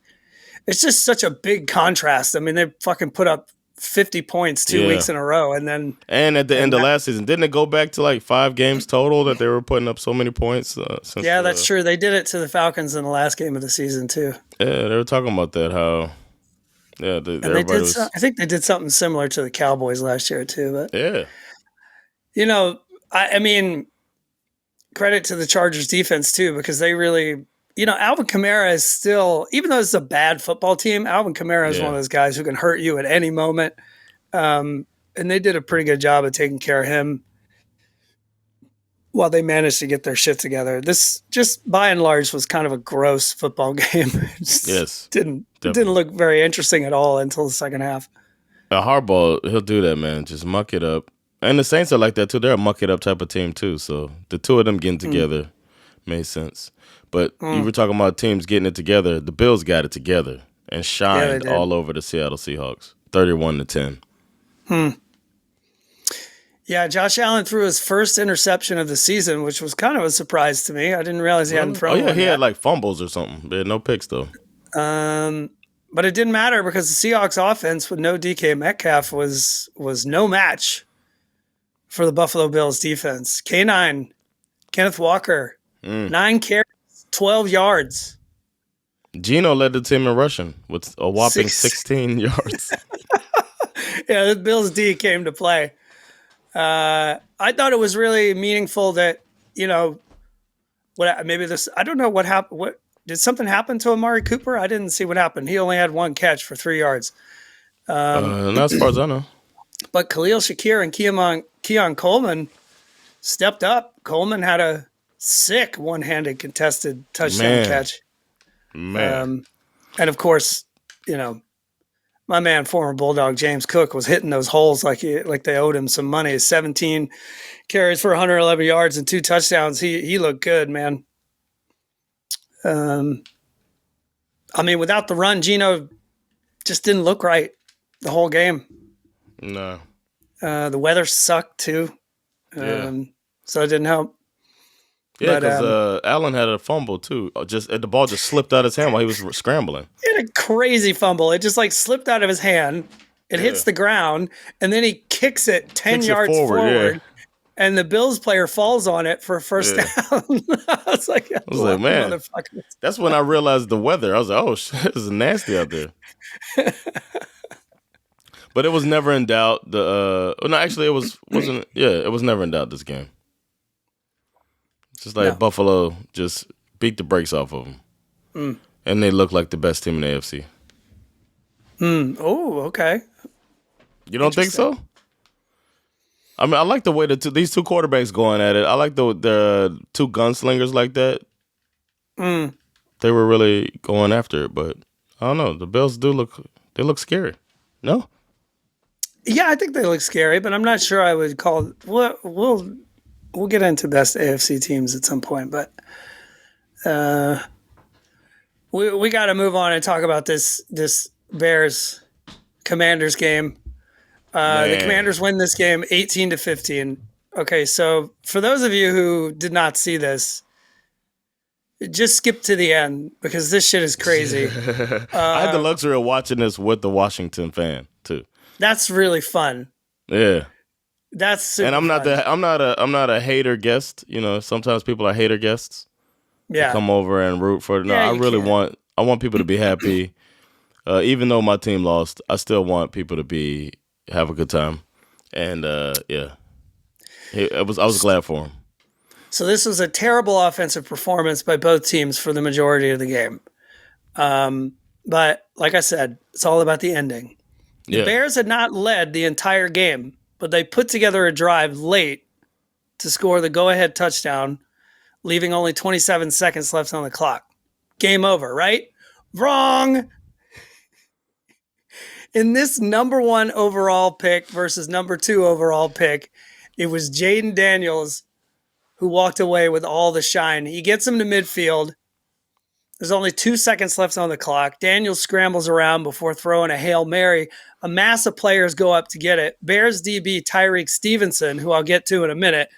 Speaker 2: it's just such a big contrast. I mean, they fucking put up 50 points 2 weeks in a row, and
Speaker 1: at the end of last season, didn't it go back to like 5 games total that they were putting up so many points?
Speaker 2: That's true. They did it to the Falcons in the last game of the season too. Yeah,
Speaker 1: they were talking about that. How
Speaker 2: I think they did something similar to the Cowboys last year too. But I mean, credit to the Chargers defense too, because they really. Alvin Kamara is still, even though it's a bad football team, Alvin Kamara is one of those guys who can hurt you at any moment. And they did a pretty good job of taking care of him while they managed to get their shit together. This just by and large was kind of a gross football game. Didn't look very interesting at all until the second half.
Speaker 1: Harbaugh, he'll do that, man. Just muck it up. And the Saints are like that too. They're a muck it up type of team too. So the two of them getting together made sense. But you were talking about teams getting it together. The Bills got it together and shined all over the Seattle Seahawks, 31-10.
Speaker 2: Yeah, Josh Allen threw his first interception of the season, which was kind of a surprise to me. I didn't realize he hadn't thrown one
Speaker 1: he
Speaker 2: yet.
Speaker 1: had like fumbles or something. They had no picks, though.
Speaker 2: But it didn't matter because the Seahawks offense with no DK Metcalf was no match for the Buffalo Bills defense. K9, Kenneth Walker, 9 carries. 12 yards.
Speaker 1: Geno led the team in rushing with a whopping 16 yards.
Speaker 2: Yeah, the Bills D came to play. I thought it was really meaningful that, I don't know what happened. What did something happen to Amari Cooper? I didn't see what happened. He only had 1 catch for 3 yards.
Speaker 1: Not as far as I know.
Speaker 2: But Khalil Shakir and Keon Coleman stepped up. Coleman had a sick one-handed contested touchdown catch. And of course, my man, former Bulldog James Cook, was hitting those holes like they owed him some money. 17 carries for 111 yards and 2 touchdowns. He looked good, man. Without the run, Geno just didn't look right the whole game.
Speaker 1: No.
Speaker 2: The weather sucked too. So it didn't help.
Speaker 1: Yeah, because Allen had a fumble too. The ball just slipped out of his hand while he was scrambling.
Speaker 2: He had a crazy fumble. It just slipped out of his hand. It hits the ground, and then he kicks it 10 yards forward, and the Bills player falls on it for a first down. I was like,
Speaker 1: man, that's when I realized the weather. I was like, oh shit, this is nasty out there. But it was never in doubt. It was never in doubt this game. Just like Buffalo just beat the brakes off of them. And they look like the best team in the AFC.
Speaker 2: Oh, okay.
Speaker 1: You don't think so? I mean, I like the way these two quarterbacks going at it. I like the two gunslingers like that. They were really going after it, but I don't know. The Bills look scary. No?
Speaker 2: Yeah, I think they look scary, but I'm not sure I would call. We'll get into best AFC teams at some point, but we got to move on and talk about this Bears Commanders game. The Commanders win this game 18-15. Okay, so for those of you who did not see this, just skip to the end because this shit is crazy.
Speaker 1: I had the luxury of watching this with the Washington fan too.
Speaker 2: That's really fun.
Speaker 1: Yeah.
Speaker 2: That's super
Speaker 1: and I'm
Speaker 2: fun.
Speaker 1: not a hater guest. You know, sometimes people are hater guests.
Speaker 2: Yeah.
Speaker 1: Come over and root for it. No,
Speaker 2: Yeah,
Speaker 1: I want people to be happy. Even though my team lost, I still want people to have a good time. And yeah. I was glad for him.
Speaker 2: So this was a terrible offensive performance by both teams for the majority of the game. But like I said, it's all about the ending. The Bears had not led the entire game, but they put together a drive late to score the go-ahead touchdown, leaving only 27 seconds left on the clock. Game over, right? Wrong! In this number 1 overall pick versus number 2 overall pick, it was Jaden Daniels who walked away with all the shine. He gets him to midfield. There's only 2 seconds left on the clock. Daniels scrambles around before throwing a Hail Mary. A mass of players go up to get it. Bears DB Tyreek Stevenson, who I'll get to in a minute,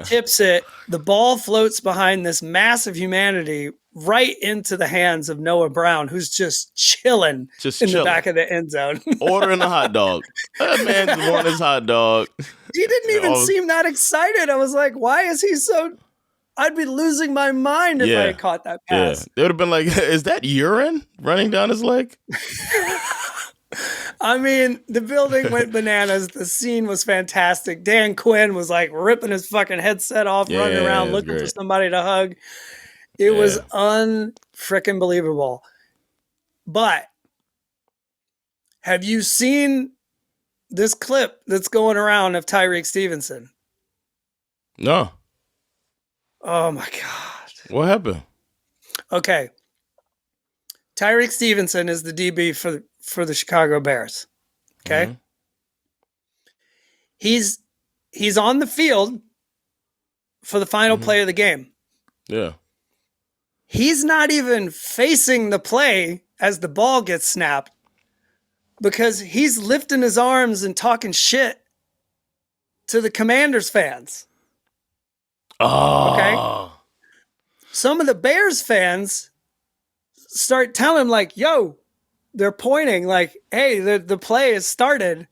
Speaker 2: tips it. The ball floats behind this mass of humanity right into the hands of Noah Brown, who's just chilling the back of the end zone.
Speaker 1: Ordering a hot dog. That man just wanted his hot dog.
Speaker 2: He didn't even seem that excited. I was like, why is he so... I'd be losing my mind if I had caught that pass.
Speaker 1: Yeah. It would have been like, is that urine running down his leg?
Speaker 2: I mean, the building went bananas. The scene was fantastic. Dan Quinn was like ripping his fucking headset off, running around looking for somebody to hug. It was unfrickin' believable. But have you seen this clip that's going around of Tyreek Stevenson?
Speaker 1: No.
Speaker 2: Oh my God.
Speaker 1: What happened?
Speaker 2: Okay. Tyreek Stevenson is the DB for the Chicago Bears. Okay. Mm-hmm. He's on the field for the final play of the game.
Speaker 1: Yeah.
Speaker 2: He's not even facing the play as the ball gets snapped because he's lifting his arms and talking shit to the Commanders fans.
Speaker 1: Oh.
Speaker 2: Okay. Some of the Bears fans start telling him like, yo, they're pointing like, hey, the play has started.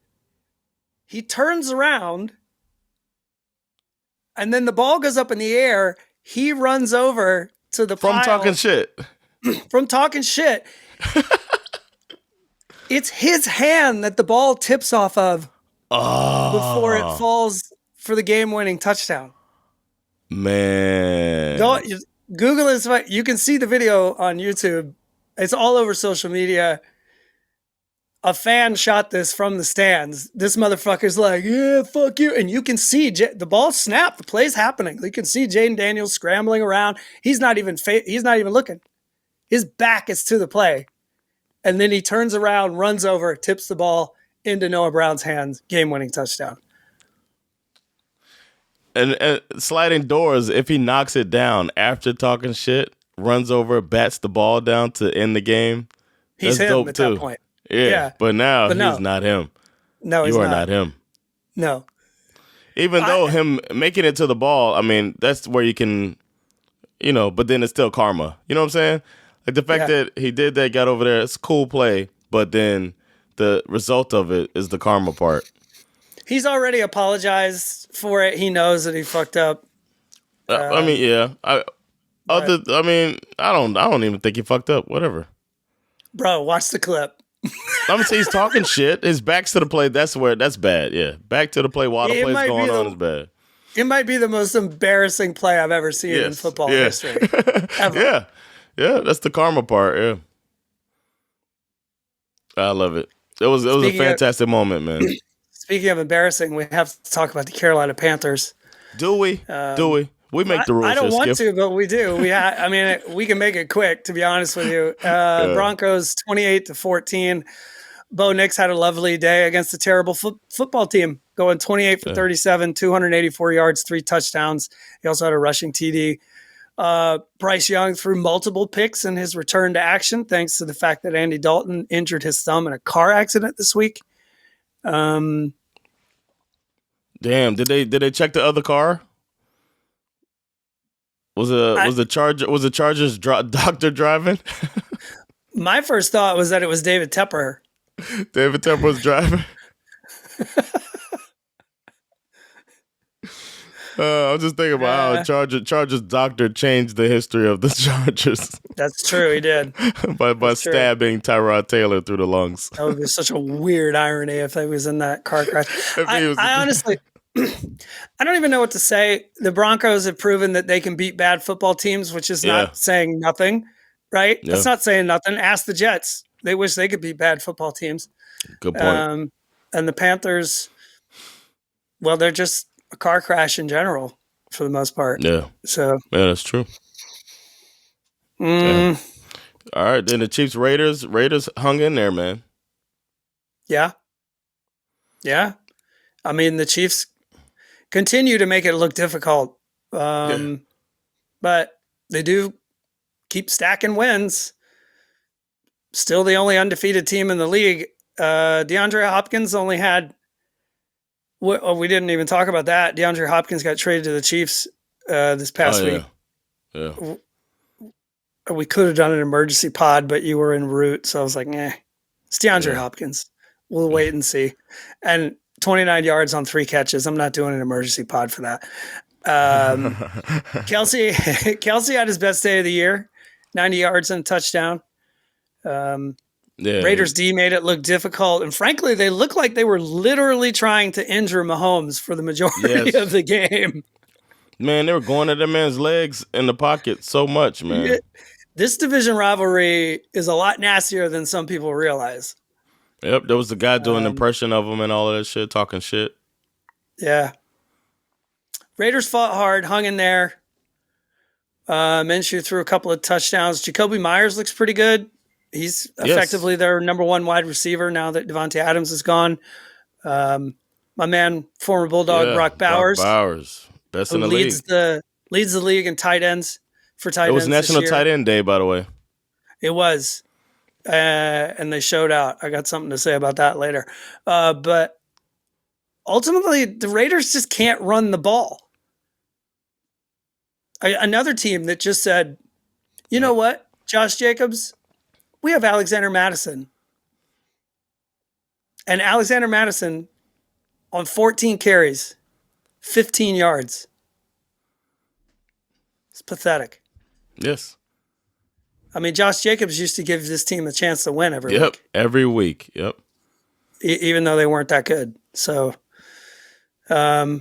Speaker 2: He turns around and then the ball goes up in the air. He runs over to the pile.
Speaker 1: From talking shit.
Speaker 2: From talking shit. It's his hand that the ball tips off of before it falls for the game-winning touchdown.
Speaker 1: Man.
Speaker 2: Google this. You can see the video on YouTube. It's all over social media. A fan shot this from the stands. This motherfucker's like, yeah, fuck you. And you can see the ball snap. The play's happening. You can see Jaden Daniels scrambling around. He's not even looking. His back is to the play. And then he turns around, runs over, tips the ball into Noah Brown's hands. Game-winning touchdown.
Speaker 1: And sliding doors, if he knocks it down after talking shit, runs over, bats the ball down to end the game.
Speaker 2: He's
Speaker 1: that's
Speaker 2: him
Speaker 1: dope
Speaker 2: at
Speaker 1: too.
Speaker 2: that point.
Speaker 1: Yeah. But now he's not him.
Speaker 2: No, he's
Speaker 1: not. You are not him.
Speaker 2: No.
Speaker 1: Even though him making it to the ball, I mean, that's where you can, but then it's still karma. You know what I'm saying? Like the fact that he did that, got over there, it's a cool play, but then the result of it is the karma part.
Speaker 2: He's already apologized for it. He knows that he fucked up.
Speaker 1: I mean, yeah. I don't even think he fucked up. Whatever.
Speaker 2: Bro, watch the clip.
Speaker 1: I'm gonna say he's talking shit. His back's to the play. That's bad. Yeah, back to the play while the play's going on is bad.
Speaker 2: It might be the most embarrassing play I've ever seen in football history. Ever.
Speaker 1: Yeah, that's the karma part. Yeah, I love it. It was a
Speaker 2: Speaking of
Speaker 1: fantastic moment, man.
Speaker 2: speaking of embarrassing, we have to talk about the Carolina Panthers.
Speaker 1: Do we? Do
Speaker 2: Um,
Speaker 1: we? We make the
Speaker 2: I
Speaker 1: rules here,
Speaker 2: don't want
Speaker 1: Skip.
Speaker 2: to, but we do. I mean, we can make it quick. To be honest with you,
Speaker 1: Yeah,
Speaker 2: Broncos 28-14. Bo Nix had a lovely day against a terrible football team, going 28 for
Speaker 1: yeah.
Speaker 2: 37, 284 yards, 3 touchdowns. He also had a rushing TD. Bryce Young threw multiple picks in his return to action, thanks to the fact that Andy Dalton injured his thumb in a car accident this week. Um,
Speaker 1: Damn. Did they check the other car?
Speaker 2: I,
Speaker 1: Was the Chargers doctor driving?
Speaker 2: my first thought was that it was David Tepper.
Speaker 1: David Tepper was driving. I was just thinking about how Chargers doctor changed the history of the Chargers
Speaker 2: That's true. He did.
Speaker 1: by
Speaker 2: That's true.
Speaker 1: stabbing Tyrod Taylor through the lungs.
Speaker 2: That would be such a weird irony if he was in that car crash.
Speaker 1: If he was-
Speaker 2: I honestly, I don't even know what to say. The Broncos have proven that they can beat bad football teams, which is
Speaker 1: Yeah.
Speaker 2: not saying nothing, right?
Speaker 1: Yeah.
Speaker 2: That's not saying nothing. Ask the Jets. They wish they could beat bad football teams.
Speaker 1: Good point.
Speaker 2: And the Panthers, well, they're just a car crash in general for the most part.
Speaker 1: Yeah,
Speaker 2: So,
Speaker 1: that's true. Yeah. All right, then the Chiefs Raiders hung in there, man.
Speaker 2: yeah. I mean, the Chiefs continue to make it look difficult, but they do keep stacking wins. Still the only undefeated team in the league. DeAndre Hopkins only had. We didn't even talk about that. DeAndre Hopkins got traded to the Chiefs this past week.
Speaker 1: Yeah.
Speaker 2: We could have done an emergency pod, but you were en route, so I was like, it's DeAndre Hopkins. We'll wait and see. And 29 yards on 3 catches. I'm not doing an emergency pod for that. Kelsey had his best day of the year, 90 yards and a touchdown. Raiders D made it look difficult, and frankly, they looked like they were literally trying to injure Mahomes for the majority of the game.
Speaker 1: Man, they were going at that man's legs in the pocket so much, man.
Speaker 2: This division rivalry is a lot nastier than some people realize.
Speaker 1: Yep, there was the guy doing an impression of him and all of that shit, talking shit.
Speaker 2: Yeah. Raiders fought hard, hung in there. Minshew threw a couple of touchdowns. Jacoby Myers looks pretty good. He's effectively their number 1 wide receiver now that Devontae Adams is gone. My man, former Bulldog Brock Bowers.
Speaker 1: Best in the league.
Speaker 2: Leads the league in tight ends for tight ends.
Speaker 1: It was National Tight End Day, by the way.
Speaker 2: It was. And they showed out. I got something to say about that later. But ultimately, the Raiders just can't run the ball. Another team that just said, you know what, Josh Jacobs, we have Alexander Madison. And Alexander Madison on 14 carries, 15 yards. It's pathetic.
Speaker 1: Yes.
Speaker 2: I mean, Josh Jacobs used to give this team a chance to win every week.
Speaker 1: Yep, every week. Yep.
Speaker 2: Even though they weren't that good. So I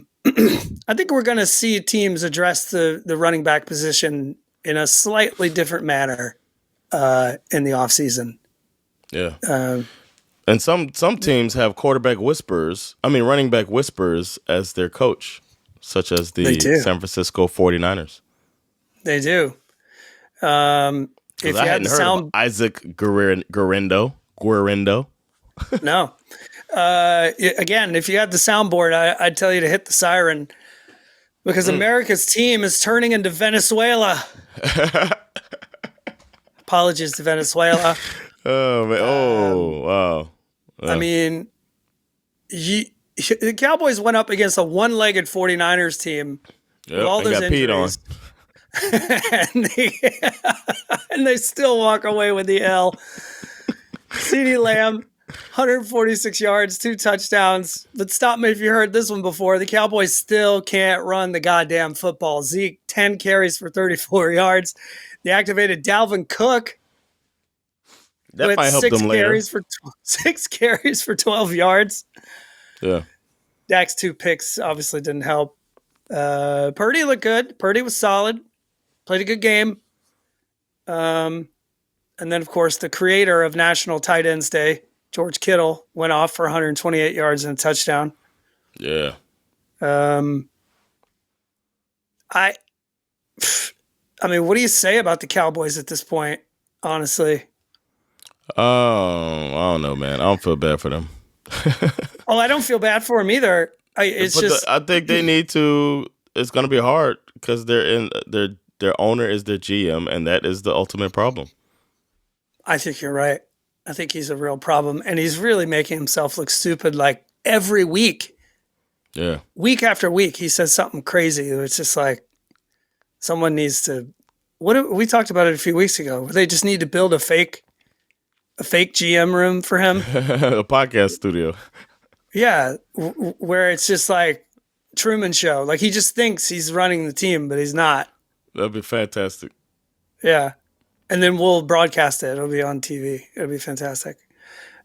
Speaker 2: think we're going to see teams address the running back position in a slightly different manner in the offseason.
Speaker 1: Yeah. And some teams have running back whisperers as their coach, such as the San Francisco 49ers.
Speaker 2: They do. If
Speaker 1: I hadn't heard of Isaac Guerendo.
Speaker 2: No. Again, if you had the soundboard, I'd tell you to hit the siren because America's team is turning into Venezuela. Apologies to Venezuela.
Speaker 1: Oh, man. Wow.
Speaker 2: I mean, the Cowboys went up against a one-legged 49ers team with all those
Speaker 1: got
Speaker 2: injuries.
Speaker 1: peed on.
Speaker 2: and they still walk away with the L. CeeDee Lamb, 146 yards, 2 touchdowns. But stop me if you heard this one before. The Cowboys still can't run the goddamn football. Zeke, 10 carries for 34 yards. They activated Dalvin Cook.
Speaker 1: That might help them later.
Speaker 2: 6 carries for 12 yards.
Speaker 1: Yeah.
Speaker 2: Dak's 2 picks obviously didn't help. Purdy looked good. Purdy was solid. Played a good game. Um, and then, of course, the creator of National Tight Ends Day, George Kittle, went off for 128 yards and a touchdown.
Speaker 1: Yeah.
Speaker 2: Um, I, I mean, what do you say about the Cowboys at this point? Honestly,
Speaker 1: I don't know, man. I don't feel bad for them.
Speaker 2: oh, I don't feel bad for them either. It's
Speaker 1: But
Speaker 2: just,
Speaker 1: I think they need to. It's going to be hard because they're in their owner is their GM, and that is the ultimate problem.
Speaker 2: I think you're right. I think he's a real problem, and he's really making himself look stupid. Like every week,
Speaker 1: Yeah.
Speaker 2: week after week, he says something crazy. It's just like someone needs to. What we talked about it a few weeks ago. They just need to build a fake GM room for him.
Speaker 1: A podcast studio.
Speaker 2: Yeah, where it's just like Truman Show. Like he just thinks he's running the team, but he's not.
Speaker 1: That'd be fantastic.
Speaker 2: Yeah, and then we'll broadcast it. It'll be on TV. It'll be fantastic.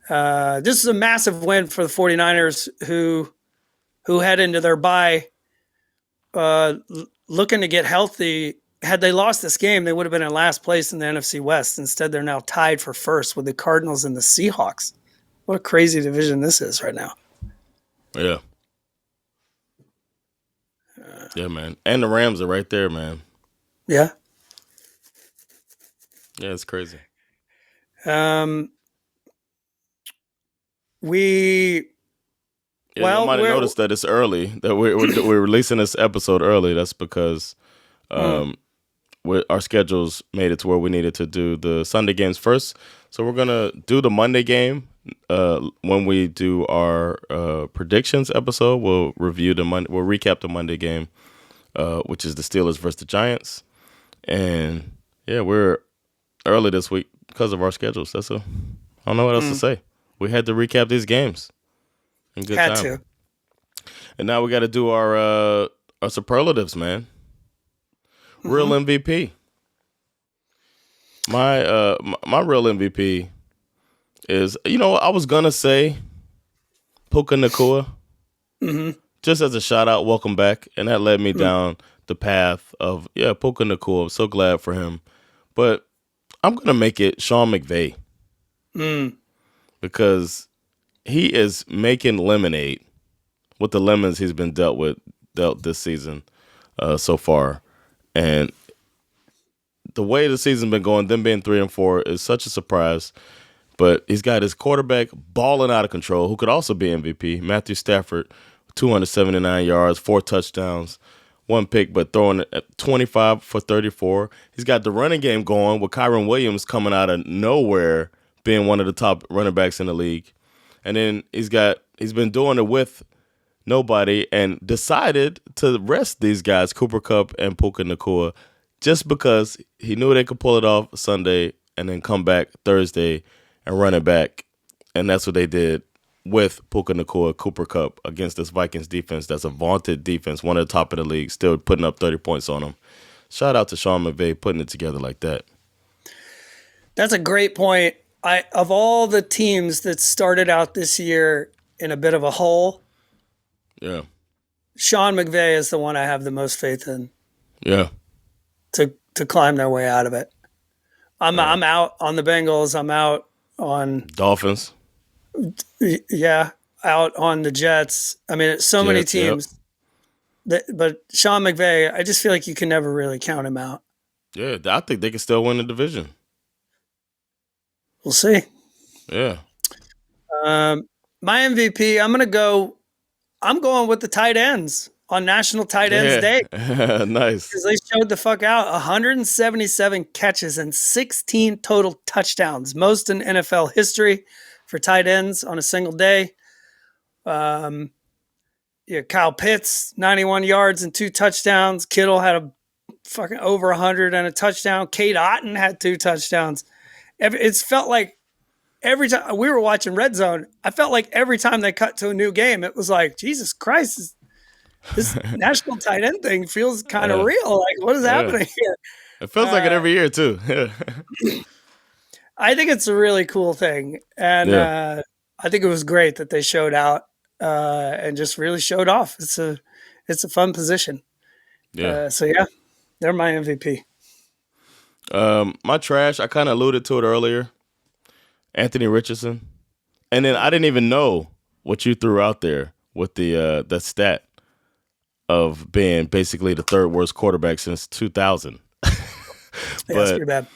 Speaker 2: This is a massive win for the 49ers who head into their bye looking to get healthy. Had they lost this game, they would have been in last place in the NFC West. Instead, they're now tied for first with the Cardinals and the Seahawks. What a crazy division this is right now.
Speaker 1: Yeah. Yeah, man. And the Rams are right there, man.
Speaker 2: Yeah.
Speaker 1: Yeah, it's crazy.
Speaker 2: We
Speaker 1: Yeah,
Speaker 2: well,
Speaker 1: you might have noticed that it's early, that we're releasing this episode early. That's because our schedules made it to where we needed to do the Sunday games first. So we're going to do the Monday game when we do our predictions episode. We'll recap the Monday game, which is the Steelers versus the Giants. And yeah, we're early this week because of our schedules. I don't know what else to say. We had to recap these games in good time.
Speaker 2: to.
Speaker 1: And now we got to do our superlatives, man. Real MVP. My real MVP is, I was gonna say Puka Nacua, just as a shout out, welcome back, and that led me down the path of Puka Nacua. I'm so glad for him, but I'm gonna make it Sean McVay because he is making lemonade with the lemons he's been dealt this season so far. And the way the season's been going, them being 3-4 is such a surprise. But he's got his quarterback balling out of control, who could also be MVP. Matthew Stafford, 279 yards, 4 touchdowns, 1 pick, but throwing at 25 for 34. He's got the running game going with Kyron Williams coming out of nowhere, being one of the top running backs in the league. And then he's been doing it with nobody and decided to rest these guys, Cooper Kupp and Puka Nacua, just because he knew they could pull it off Sunday and then come back Thursday and run it back. And that's what they did with Puka Nacua, Cooper Kupp against this Vikings defense that's a vaunted defense, one of the top of the league, still putting up 30 points on them. Shout out to Sean McVay putting it together like that.
Speaker 2: That's a great point. Of all the teams that started out this year in a bit of a hole,
Speaker 1: yeah,
Speaker 2: Sean McVay is the one I have the most faith in.
Speaker 1: Yeah.
Speaker 2: To climb their way out of it. I'm out on the Bengals. I'm out on
Speaker 1: Dolphins.
Speaker 2: Yeah, out on the Jets. I mean, it's so many teams. Yep. But Sean McVay, I just feel like you can never really count him out.
Speaker 1: Yeah, I think they can still win the division.
Speaker 2: We'll see.
Speaker 1: Yeah.
Speaker 2: My MVP, I'm going with the tight ends on National Tight Ends Day.
Speaker 1: Nice.
Speaker 2: Because they showed the fuck out. 177 catches and 16 total touchdowns, most in NFL history for tight ends on a single day. Kyle Pitts, 91 yards and 2 touchdowns. Kittle had a fucking over 100 and a touchdown. Kate Otten had 2 touchdowns. It's felt like every time we were watching Red Zone, I felt like every time they cut to a new game, it was like, Jesus Christ, this national tight end thing feels kind of real. Like, what is happening here?
Speaker 1: It feels like it every year, too.
Speaker 2: I think it's a really cool thing. And I think it was great that they showed out and just really showed off. It's a fun position.
Speaker 1: Yeah.
Speaker 2: So, they're my MVP.
Speaker 1: My trash, I kind of alluded to it earlier. Anthony Richardson. And then I didn't even know what you threw out there with the stat of being basically the third worst quarterback since 2000.
Speaker 2: Yeah, it's
Speaker 1: But
Speaker 2: pretty bad.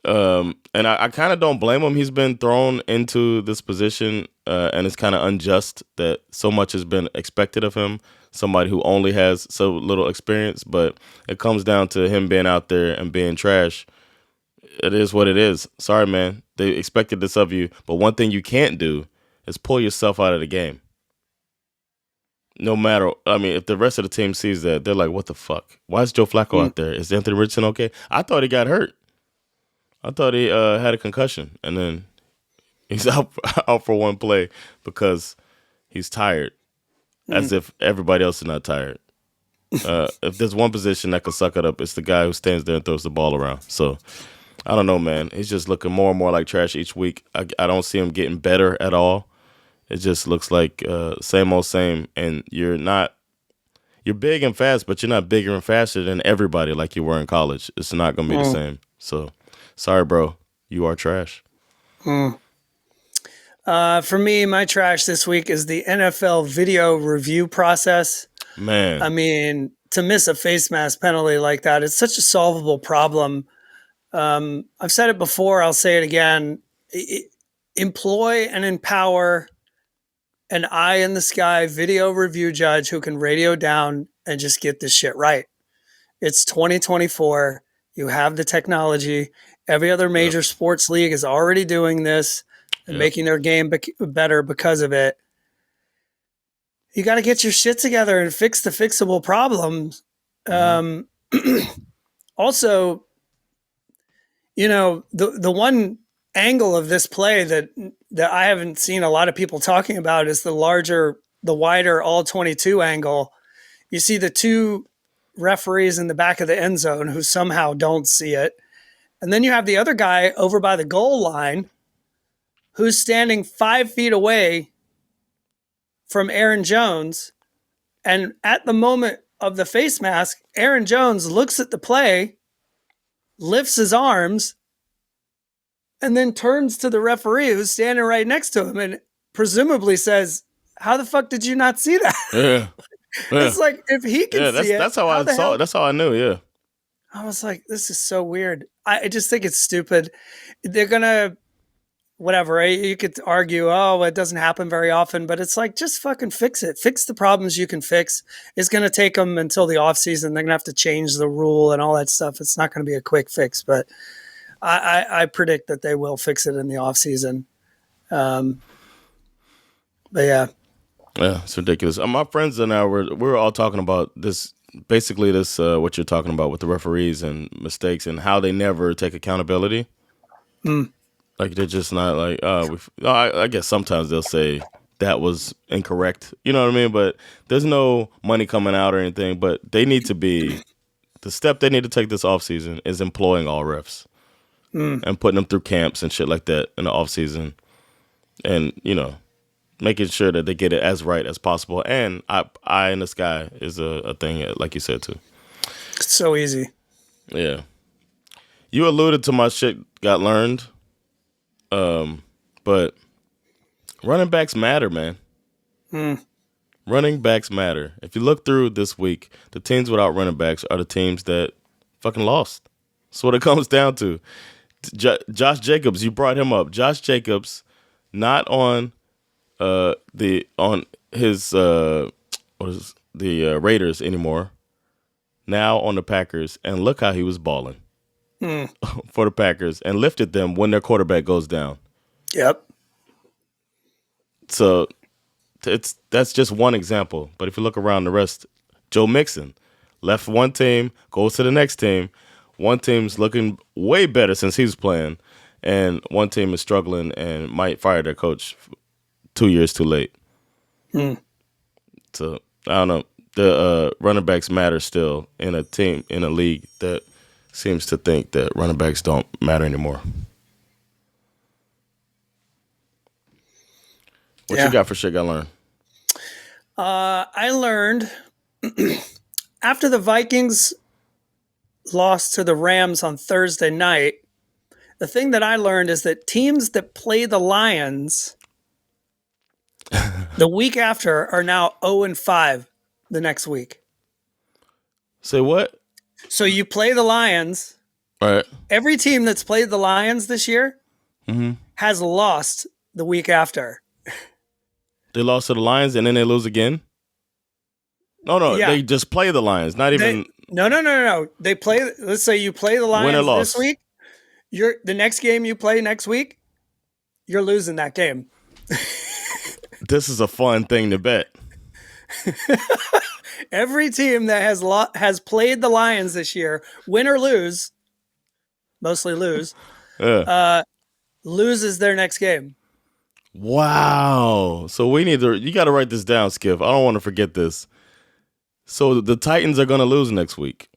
Speaker 1: and I kind of don't blame him. He's been thrown into this position, and it's kind of unjust that so much has been expected of him. Somebody who only has so little experience, but it comes down to him being out there and being trash. It is what it is. Sorry, man. They expected this of you, but one thing you can't do is pull yourself out of the game. No matter, I mean, if the rest of the team sees that, they're like, "What the fuck? Why is Joe Flacco
Speaker 2: Mm.
Speaker 1: out there? Is Anthony Richardson okay?" I thought he got hurt. I thought he had a concussion, and then he's out for one play because he's tired, as if everybody else is not tired. If there's one position that can suck it up, it's the guy who stands there and throws the ball around. So I don't know, man. He's just looking more and more like trash each week. I don't see him getting better at all. It just looks like same old same. And you're big and fast, but you're not bigger and faster than everybody like you were in college. It's not going to be the
Speaker 2: Mm.
Speaker 1: same. So sorry, bro. You are trash.
Speaker 2: Mm. For me, my trash this week is the NFL video review process.
Speaker 1: Man.
Speaker 2: I mean, to miss a face mask penalty like that, it's such a solvable problem. I've said it before, I'll say it again. Employ and empower an eye in the sky video review judge who can radio down and just get this shit right. It's 2024. You have the technology. Every other major sports league is already doing this and making their game better because of it. You got to get your shit together and fix the fixable problems. Also, you know, the one angle of this play that I haven't seen a lot of people talking about is the wider all 22 angle. You see the two referees in the back of the end zone who somehow don't see it. And then you have the other guy over by the goal line who's standing 5 feet away from Aaron Jones. And at the moment of the face mask, Aaron Jones looks at the play, lifts his arms, and then turns to the referee who's standing right next to him and presumably says, "How the fuck did you not see that?"
Speaker 1: Yeah.
Speaker 2: It's like, if he can see it,
Speaker 1: that's how I saw it. That's how I knew. Yeah.
Speaker 2: I was like, this is so weird. I just think it's stupid. They're gonna, whatever. You could argue, oh, it doesn't happen very often, but it's like, just fucking fix it. Fix the problems you can fix. It's gonna take them until the off season. They're gonna have to change the rule and all that stuff. It's not gonna be a quick fix, but I predict that they will fix it in the off season. But yeah.
Speaker 1: Yeah, it's ridiculous. My friends and I we were all talking about this, basically this what you're talking about with the referees and mistakes and how they never take accountability. Like they're just not like, I guess sometimes they'll say that was incorrect. You know what I mean? But there's no money coming out or anything. But they need to be the step they need to take this offseason is employing all refs and putting them through camps and shit like that in the offseason, and making sure that they get it as right as possible. And eye in the sky is a thing, like you said, too.
Speaker 2: It's so easy.
Speaker 1: Yeah. You alluded to my shit got learned. But running backs matter, man. Running backs matter. If you look through this week, the teams without running backs are the teams that fucking lost. That's what it comes down to. Josh Jacobs, you brought him up. Josh Jacobs, not on his Raiders anymore. Now on the Packers, and look how he was balling for the Packers and lifted them when their quarterback goes down.
Speaker 2: Yep.
Speaker 1: So that's just one example. But if you look around the rest, Joe Mixon left one team, goes to the next team. One team's looking way better since he was playing, and one team is struggling and might fire their coach 2 years too late. So I don't know. The running backs matter still in a team, in a league that seems to think that running backs don't matter anymore. What you got for shit I learned?
Speaker 2: I learned after the Vikings lost to the Rams on Thursday night, the thing that I learned is that teams that play the Lions the week after are now 0-5 the next week.
Speaker 1: Say what?
Speaker 2: So you play the Lions.
Speaker 1: All right.
Speaker 2: Every team that's played the Lions this year has lost the week after.
Speaker 1: They lost to the Lions and then they lose again? No,
Speaker 2: Yeah.
Speaker 1: they just play the Lions, not even...
Speaker 2: No. They play, let's say you play the Lions this week. The next game you play next week, you're losing that game.
Speaker 1: This is a fun thing to bet.
Speaker 2: Every team that has played the Lions this year, win or lose, mostly lose, loses their next game.
Speaker 1: Wow. So you got to write this down, Skip. I don't want to forget this. So the Titans are going to lose next week.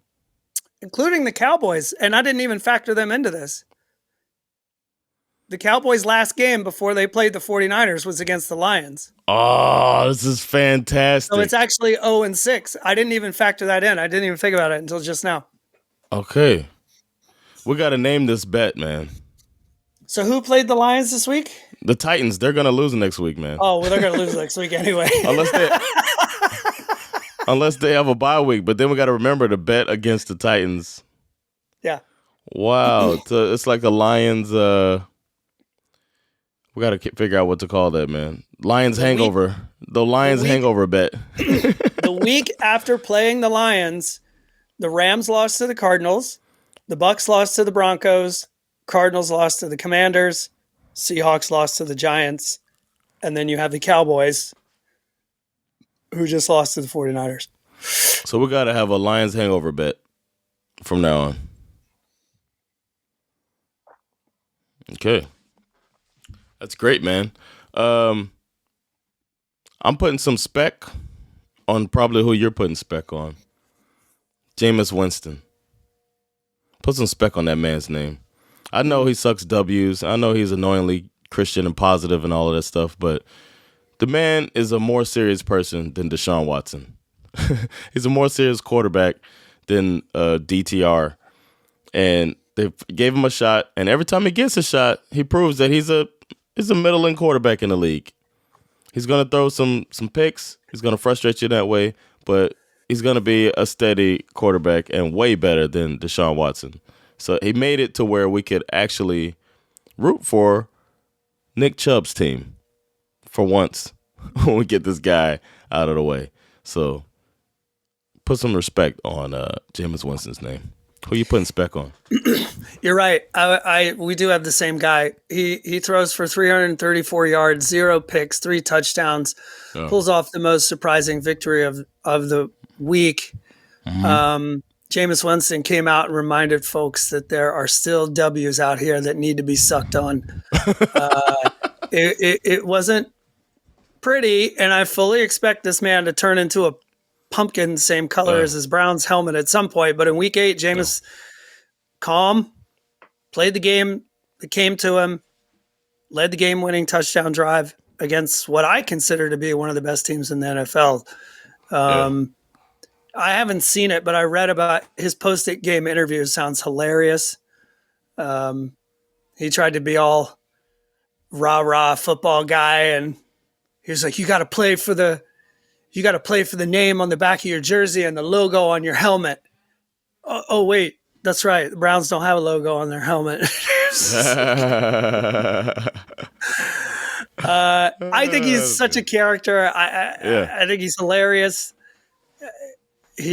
Speaker 2: Including the Cowboys, and I didn't even factor them into this. The Cowboys' last game before they played the 49ers was against the Lions.
Speaker 1: Oh, this is fantastic.
Speaker 2: So it's actually 0-6. I didn't even factor that in. I didn't even think about it until just now.
Speaker 1: Okay. We got to name this bet, man.
Speaker 2: So who played the Lions this week?
Speaker 1: The Titans. They're going to lose next week, man.
Speaker 2: Oh, well, they're going to lose next week anyway.
Speaker 1: Unless they have a bye week. But then we got to remember to bet against the Titans.
Speaker 2: Yeah.
Speaker 1: Wow. It's like a Lions... We got to figure out what to call that, man. Lions hangover. The Lions hangover bet.
Speaker 2: The week after playing the Lions, the Rams lost to the Cardinals. The Bucs lost to the Broncos. Cardinals lost to the Commanders. Seahawks lost to the Giants. And then you have the Cowboys, who just lost to the 49ers.
Speaker 1: So we got to have a Lions hangover bet from now on. Okay. That's great, man. I'm putting some Speck on probably who you're putting Speck on. Jameis Winston. Put some Speck on that man's name. I know he sucks W's. I know he's annoyingly Christian and positive and all of that stuff, but the man is a more serious person than Deshaun Watson. He's a more serious quarterback than DTR. And they gave him a shot, and every time he gets a shot, he proves that he's a middling quarterback in the league. He's going to throw some picks. He's going to frustrate you that way, but he's going to be a steady quarterback and way better than Deshaun Watson. So he made it to where we could actually root for Nick Chubb's team for once when we get this guy out of the way. So put some respect on Jameis Winston's name. Who you putting Speck on?
Speaker 2: You're right. We do have the same guy. He throws for 334 yards, 0 picks, 3 touchdowns, pulls off the most surprising victory of the week. Jameis Winston came out and reminded folks that there are still W's out here that need to be sucked on. It wasn't pretty, and I fully expect this man to turn into a pumpkin, same color as his Browns helmet at some point. But in week 8, Jameis calm, played the game that came to him, led the game-winning touchdown drive against what I consider to be one of the best teams in the NFL. I haven't seen it, but I read about his post-game interview. Sounds hilarious. He tried to be all rah-rah football guy, and he was like, you got to play for the name on the back of your jersey and the logo on your helmet. Oh wait, that's right. The Browns don't have a logo on their helmet. I think he's such a character. I think he's hilarious. I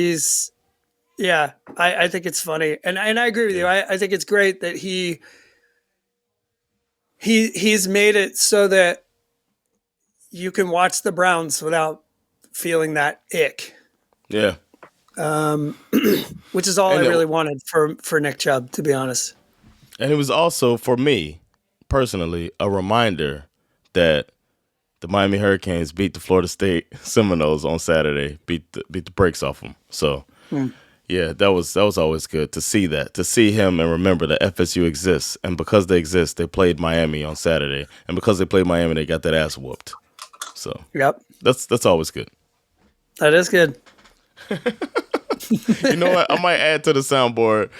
Speaker 2: think it's funny. And I agree with you. I think it's great that he's made it so that you can watch the Browns without feeling that ick.
Speaker 1: Yeah.
Speaker 2: Which is all I really wanted for Nick Chubb, to be honest.
Speaker 1: And it was also, for me, personally, a reminder that the Miami Hurricanes beat the Florida State Seminoles on Saturday, beat the brakes off them. So, yeah, that was always good to see that, to see him and remember that FSU exists. And because they exist, they played Miami on Saturday. And because they played Miami, they got that ass whooped. So,
Speaker 2: yep,
Speaker 1: that's always good.
Speaker 2: That is good.
Speaker 1: You know what? I might add to the soundboard.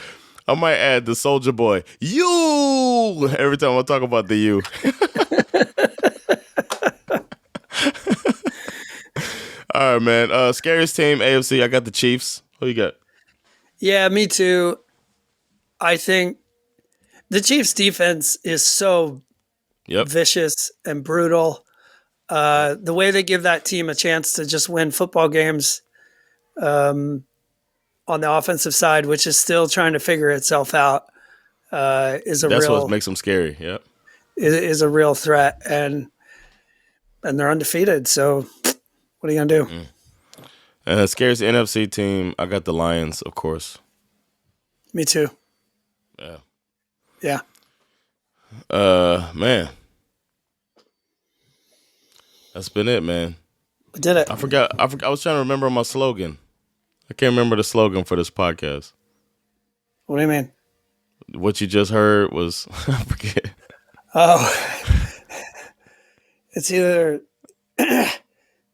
Speaker 1: I might add the Soldier Boy. You every time I talk about the you. All right, man. Scariest team, AFC. I got the Chiefs. Who you got?
Speaker 2: Yeah, me too. I think the Chiefs' defense is so vicious and brutal. The way they give that team a chance to just win football games on the offensive side, which is still trying to figure itself out, is
Speaker 1: That's what makes them scary. Yep.
Speaker 2: Is a real threat, and they're undefeated. So what are you gonna do?
Speaker 1: Scariest NFC team. I got the Lions, of course.
Speaker 2: Me too.
Speaker 1: Yeah.
Speaker 2: Yeah.
Speaker 1: Man. That's been it, man.
Speaker 2: We did it.
Speaker 1: I forgot. I was trying to remember my slogan. I can't remember the slogan for this podcast.
Speaker 2: What do you mean?
Speaker 1: What you just heard was I forget.
Speaker 2: Oh, it's either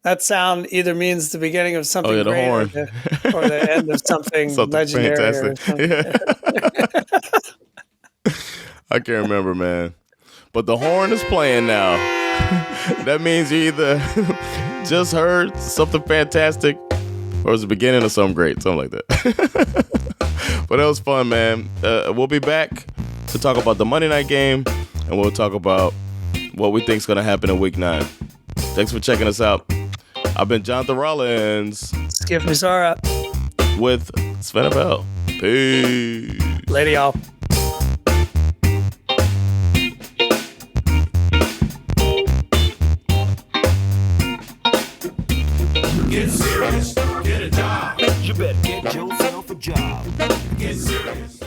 Speaker 2: that sound either means the beginning of something
Speaker 1: the
Speaker 2: great
Speaker 1: horn.
Speaker 2: or the end of something legendary.
Speaker 1: Fantastic. Yeah. I can't remember, man. But the horn is playing now. That means you either just heard something fantastic or it's the beginning of something great, something like that. But that was fun, man. We'll be back to talk about the Monday night game, and we'll talk about what we think is going to happen in Week 9. Thanks for checking us out. I've been Jonathan Rollins.
Speaker 2: Schif Mizara.
Speaker 1: With SveNFL. Peace.
Speaker 2: Later, y'all.
Speaker 3: Get serious, get a job. You better get yourself a job. Get serious.